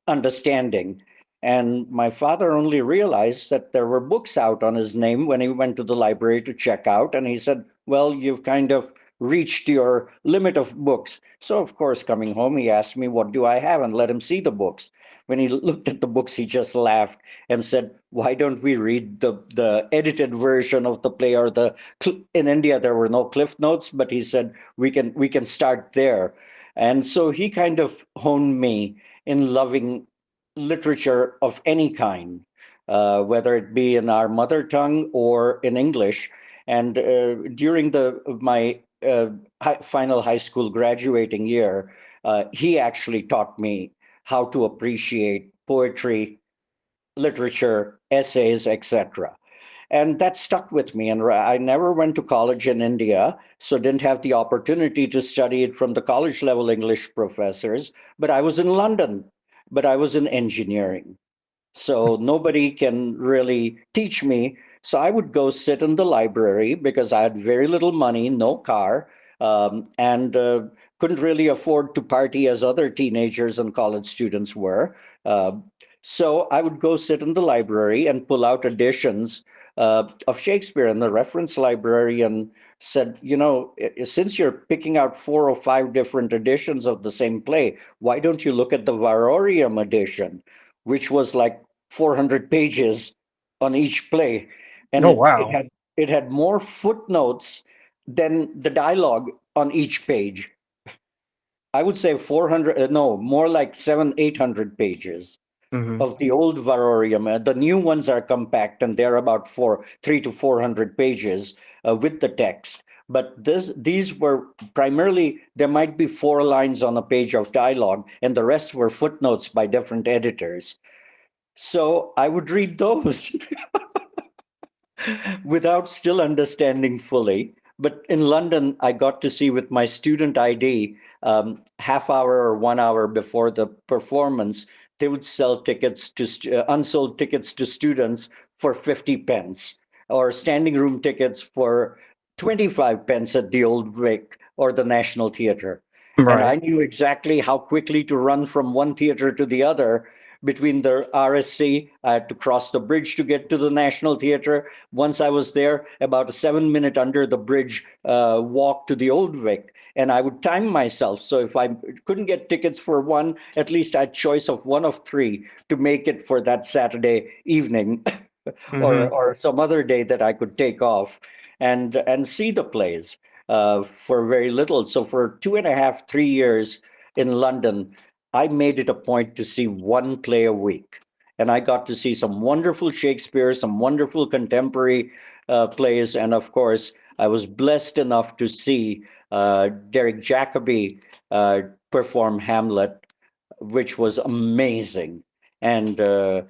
understanding. And my father only realized that there were books out on his name when he went to the library to check out. And he said, well, you've kind of reached your limit of books. So, of course, coming home, he asked me, what do I have? And let him see the books. When he looked at the books, he just laughed and said, why don't we read the edited version of the play, or in India there were no cliff notes, but he said we can start there. And so he kind of honed me in loving literature of any kind, whether it be in our mother tongue or in English. And during my final high school graduating year, he actually taught me how to appreciate poetry, literature, essays, etc. And that stuck with me. And I never went to college in India, so didn't have the opportunity to study it from the college level English professors. But I was in London, but I was in engineering. So nobody can really teach me. So I would go sit in the library because I had very little money, no car, and couldn't really afford to party as other teenagers and college students were. Uh, so I would go sit in the library and pull out editions of Shakespeare. And the reference librarian said, since you're picking out 4 or 5 different editions of the same play, why don't you look at the Varorium edition, which was like 400 pages on each play, and Oh, it wow. had more footnotes than the dialogue on each page. I would say 400, no, more like 800 pages Hmm. of the old Varorium. The new ones are compact and they're about 300 to 400 pages with the text. But these were primarily, there might be 4 lines on a page of dialogue, and the rest were footnotes by different editors. So I would read those without still understanding fully. But in London, I got to see with my student ID, half hour or 1 hour before the performance, they would sell tickets to unsold tickets to students for 50 pence, or standing room tickets for 25 pence at the Old Vic or the National Theatre. And Right. I knew exactly how quickly to run from one theater to the other. Between the RSC, I had to cross the bridge to get to the National Theatre. Once I was there, about a 7 minute under the bridge walk to the Old Vic. And I would time myself. So if I couldn't get tickets for one, at least I had choice of one of three to make it for that Saturday evening or Hmm. some other day that I could take off and see the plays for very little. So for 2.5, 3 years in London, I made it a point to see one play a week. And I got to see some wonderful Shakespeare, some wonderful contemporary plays. And of course, I was blessed enough to see Derek Jacobi perform Hamlet, which was amazing. And uh,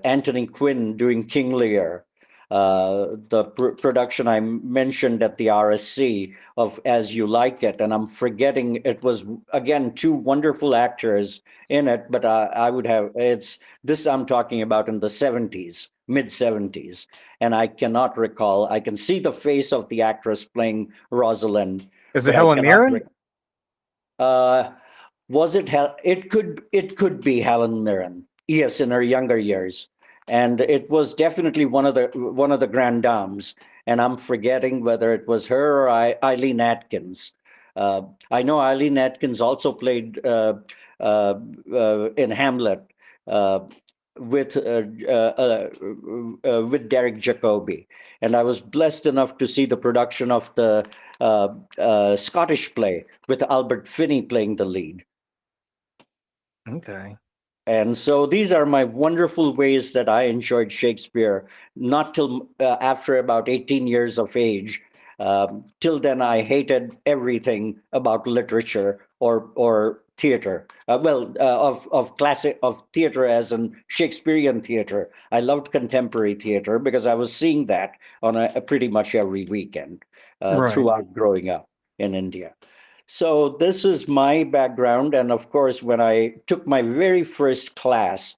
Anthony Quinn doing King Lear. The production I mentioned at the RSC of As You Like It, and I'm forgetting, it was again 2 wonderful actors in it, but I would have, it's this I'm talking about in the 70s, mid 70s, and I cannot recall. I can see the face of the actress playing Rosalind, Is it but I Helen cannot. Mirren? Uh, was it? It could be Helen Mirren. Yes, in her younger years, and it was definitely one of the grand dames. And I'm forgetting whether it was her or Eileen Atkins. I know Eileen Atkins also played uh, in Hamlet. Uh, with uh, with Derek Jacobi, and I was blessed enough to see the production of the Scottish play with Albert Finney playing the lead. Okay. And so these are my wonderful ways that I enjoyed Shakespeare, not till after about 18 years of age. Till then, I hated everything about literature or theater. Of classic of theater as in Shakespearean theater. I loved contemporary theater because I was seeing that on a pretty much every weekend Right. throughout growing up in India. So this is my background, and of course, when I took my very first class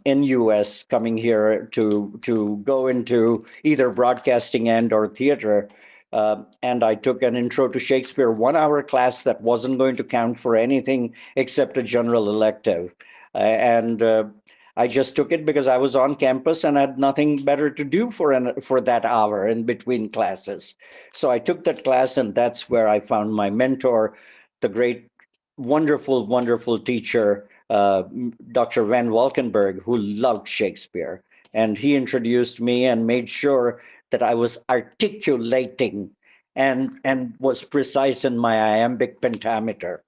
in US, coming here to go into either broadcasting and or theater, and I took an intro to Shakespeare 1 hour class that wasn't going to count for anything except a general elective, and I just took it because I was on campus and had nothing better to do for that hour in between classes. So I took that class, and that's where I found my mentor, the great, wonderful, wonderful teacher, Dr. Van Valkenburg, who loved Shakespeare. And he introduced me and made sure that I was articulating and was precise in my iambic pentameter.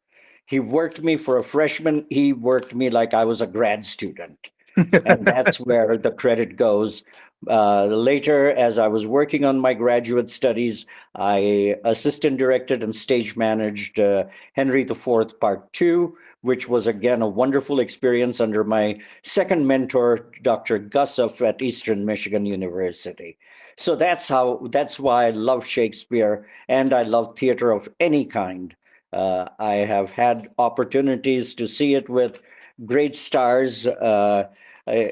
He worked me for a freshman. He worked me like I was a grad student, and that's where the credit goes. Later, as I was working on my graduate studies, I assistant directed and stage managed Henry IV Part Two, which was again a wonderful experience under my second mentor, Dr. Gussoff at Eastern Michigan University. So that's why I love Shakespeare and I love theater of any kind. I have had opportunities to see it with great stars,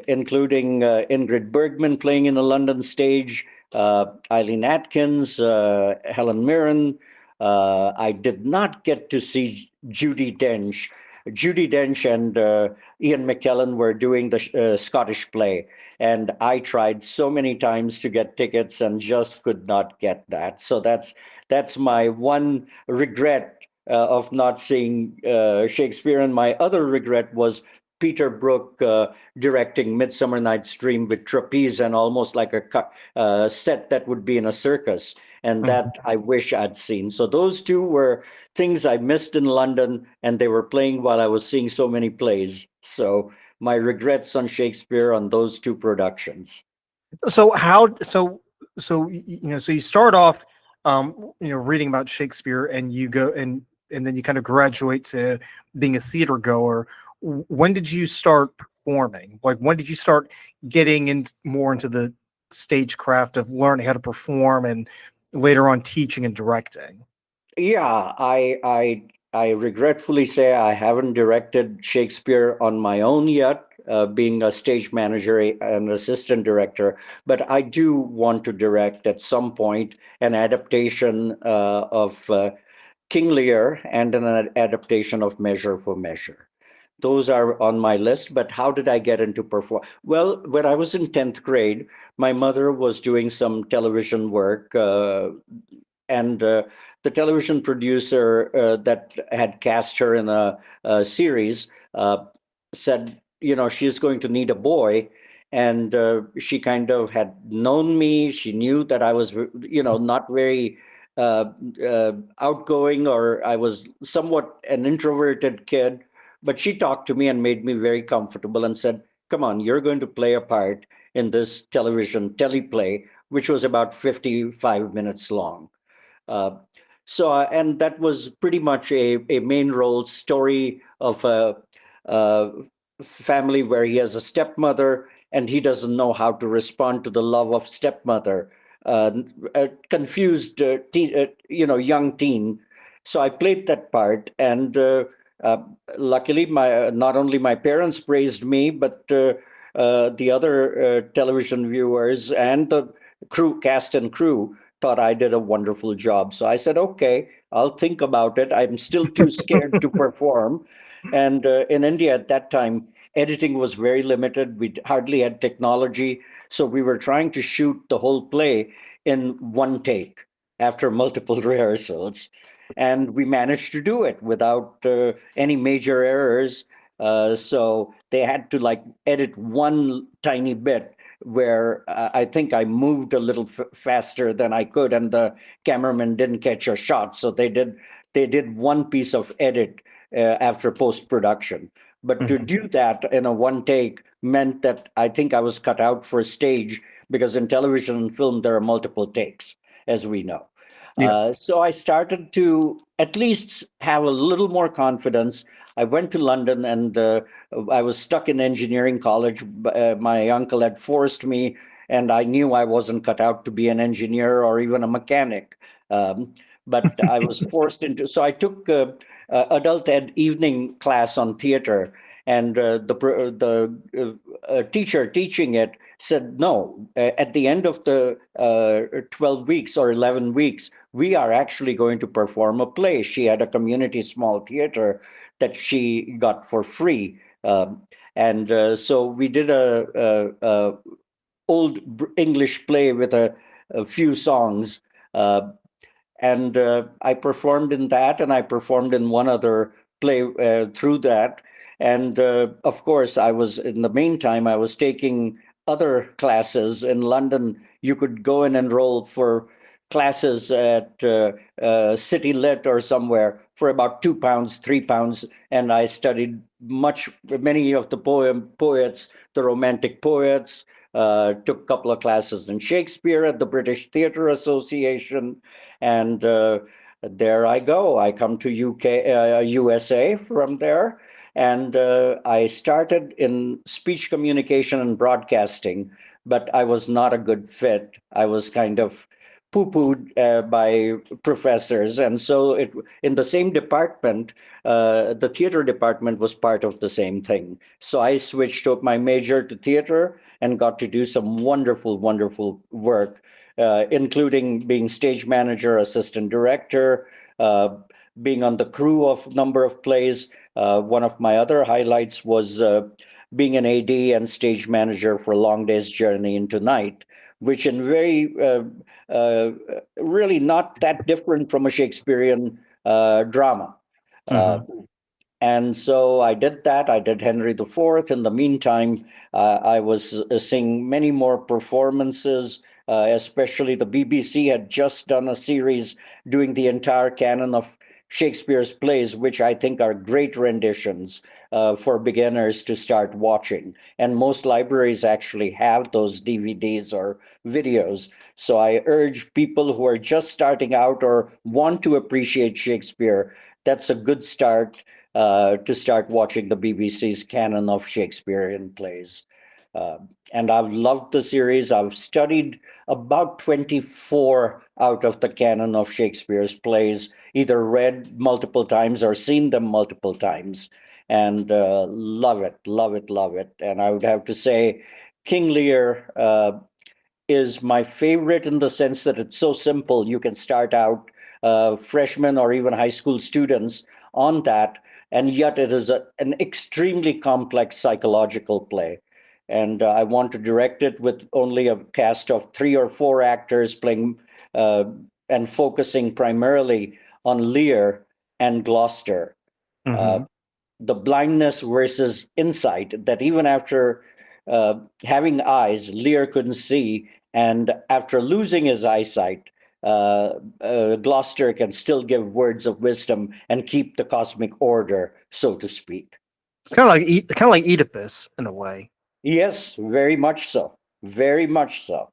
including Ingrid Bergman playing in the London stage, Eileen Atkins, Helen Mirren. I did not get to see Judy Dench. Judy Dench and Ian McKellen were doing the Scottish play, and I tried so many times to get tickets and just could not get that. So that's my one regret of not seeing Shakespeare. And my other regret was Peter Brook directing Midsummer Night's Dream with trapeze and almost like a set that would be in a circus. And Mhm. that I wish I'd seen. So those two were things I missed in London, and they were playing while I was seeing so many plays. So my regrets on Shakespeare on those two productions. So how so you start off reading about Shakespeare and you go and then you kind of graduate to being a theater goer. When did you start performing? Like when did you start getting in more into the stagecraft of learning how to perform and later on teaching and directing? Yeah, I regretfully say I haven't directed Shakespeare on my own yet, being a stage manager and assistant director, but I do want to direct at some point an adaptation of King Lear and an adaptation of Measure for Measure. Those are on my list, but how did I get into perform? Well, when I was in 10th grade, my mother was doing some television work, and the television producer that had cast her in a series said, she's going to need a boy. And she kind of had known me. She knew that I was, not very uh, outgoing, or I was somewhat an introverted kid. But she talked to me and made me very comfortable and said, come on, you're going to play a part in this television teleplay, which was about 55 minutes long. Uh, and that was pretty much a main role story of a family where he has a stepmother and he doesn't know how to respond to the love of stepmother. A confused, young teen. So I played that part, and uh, luckily, my not only my parents praised me, but the other television viewers and the cast and crew thought I did a wonderful job. So I said, okay, I'll think about it. I'm still too scared to perform. And in India at that time, editing was very limited. We hardly had technology. So we were trying to shoot the whole play in one take after multiple rehearsals. And we managed to do it without any major errors. So they had to like edit one tiny bit where I think I moved a little faster than I could, and the cameraman didn't catch a shot. So they did one piece of edit after post production. But to Hmm. do that in a one take meant that I think I was cut out for stage, because in television and film there are multiple takes, as we know. Yeah. So I started to at least have a little more confidence. I went to London, and I was stuck in engineering college. My uncle had forced me, and I knew I wasn't cut out to be an engineer or even a mechanic. Um, but I was forced into. So I took adult ed evening class on theater, and the teacher teaching it said, no, at the end of the 12 weeks or 11 weeks, we are actually going to perform a play. She had a community small theater that she got for free. And so we did a old English play with a few songs. Uh, and I performed in that, and I performed in one other play through that. And of course, I was in the meantime I was taking other classes in London. You could go and enroll for classes at City Lit or somewhere for about £2, £3, and I studied many of the poets, the Romantic poets. Took a couple of classes in Shakespeare at the British Theatre Association, and there I go. I come to USA from there, and I started in speech communication and broadcasting, but I was not a good fit. I was kind of poo-pooed by professors, and so it in the same department, the theater department was part of the same thing. So I switched up my major to theater and got to do some wonderful, wonderful work, including being stage manager, assistant director, uh, being on the crew of a number of plays. One of my other highlights was being an AD and stage manager for Long Day's Journey into Night, which in very uh, really not that different from a Shakespearean drama. Uh, Hmm. and so I did that. I did Henry IV. In the meantime, I was seeing many more performances, especially the BBC had just done a series doing the entire canon of Shakespeare's plays, which I think are great renditions for beginners to start watching. And most libraries actually have those DVDs or videos. So I urge people who are just starting out or want to appreciate Shakespeare, that's a good start to start watching the BBC's canon of Shakespearean plays. Uh, and I've loved the series. I've studied about 24 out of the canon of Shakespeare's plays, either read multiple times or seen them multiple times, and love it, love it, love it. And I would have to say, King Lear is my favorite in the sense that it's so simple. You can start out freshmen or even high school students on that, and yet it is an extremely complex psychological play. And I want to direct it with only a cast of 3 or 4 actors playing uh, and focusing primarily on Lear and Gloucester. Uh, Hmm. the blindness versus insight, that even after having eyes, Lear couldn't see, and after losing his eyesight, Gloucester can still give words of wisdom and keep the cosmic order, so to speak. It's kind of like Oedipus in a way. Yes, very much so. Very much so.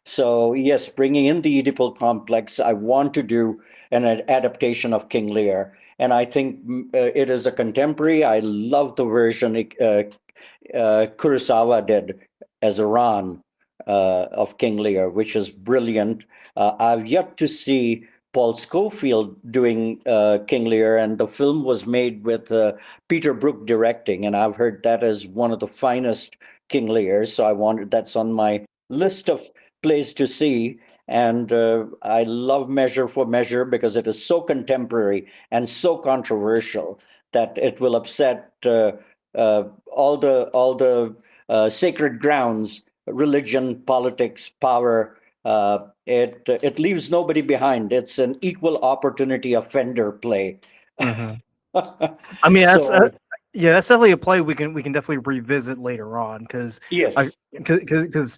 So, yes, bringing in the Oedipal complex, I want to do an adaptation of King Lear. And I think it is a contemporary. I love the version Kurosawa did as Iran of King Lear, which is brilliant. I've yet to see Paul Scofield doing King Lear, and the film was made with Peter Brook directing, and I've heard that is one of the finest King Lears. So I wanted that's on my list of plays to see. And I love Measure for Measure because it is so contemporary and so controversial that it will upset all the sacred grounds, religion, politics, power. It leaves nobody behind. It's an equal opportunity offender play. Hmm. I mean, that's So Yeah, that's definitely a play we can definitely revisit later on I Yes. because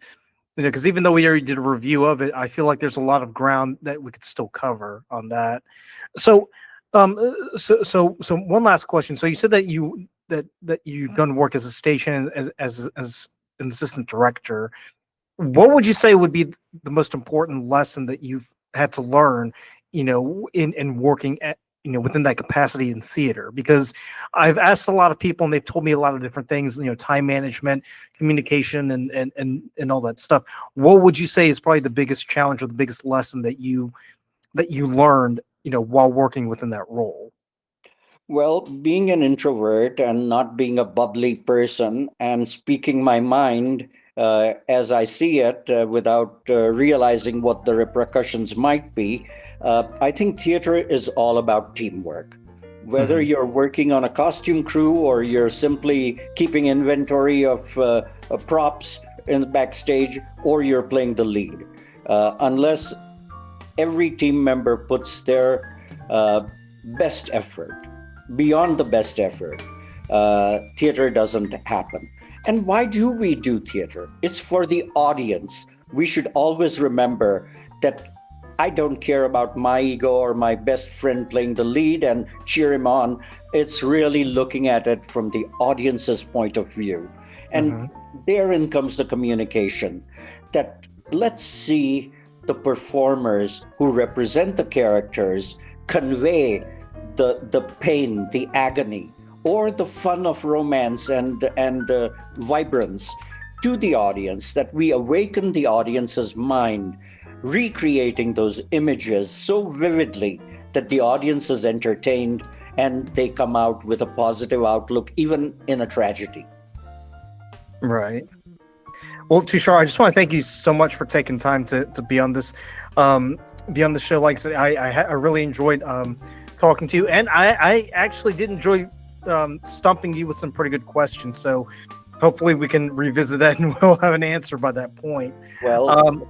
because even though we already did a review of it, I feel like there's a lot of ground that we could still cover on that. So, so one last question. So you said that you've done work as a station as an assistant director. What would you say would be the most important lesson that you've had to learn, in working at, within that capacity in theater? Because I've asked a lot of people and they've told me a lot of different things, time management, communication, and all that stuff. What would you say is probably the biggest challenge or the biggest lesson that you learned, while working within that role? Well, being an introvert and not being a bubbly person and speaking my mind as I see it without realizing what the repercussions might be, I think theater is all about teamwork. Whether Hmm. you're working on a costume crew or you're simply keeping inventory of props in the backstage or you're playing the lead, unless every team member puts their best effort, beyond the best effort, theater doesn't happen. And why do we do theater? It's for the audience. We should always remember that I don't care about my ego or my best friend playing the lead and cheer him on. It's really looking at it from the audience's point of view. And Hmm. therein comes the communication that let's see the performers who represent the characters convey the pain, the agony, or the fun of romance and vibrance to the audience, that we awaken the audience's mind, recreating those images so vividly that the audience is entertained and they come out with a positive outlook, even in a tragedy. Right. Well, Tushar, I just want to thank you so much for taking time to be on the show. Like I said, I really enjoyed talking to you, and I actually did enjoy stumping you with some pretty good questions. So hopefully we can revisit that and we'll have an answer by that point. Well, Um,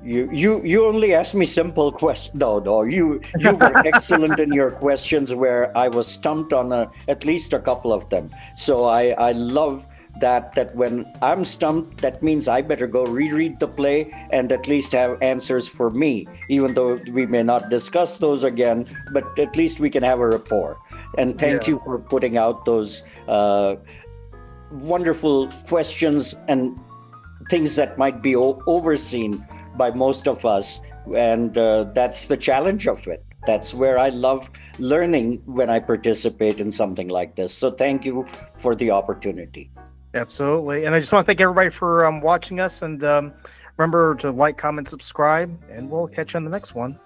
you only asked me simple questions. No, no, you were excellent in your questions where I was stumped on at least a couple of them. So I love that when I'm stumped, that means I better go reread the play and at least have answers for me, even though we may not discuss those again, but at least we can have a rapport. And thank yeah. you for putting out those wonderful questions and things that might be overseen by most of us. And that's the challenge of it. That's where I love learning when I participate in something like this. So thank you for the opportunity. Absolutely. And I just want to thank everybody for watching us. And remember to like, comment, subscribe, and we'll catch you on the next one.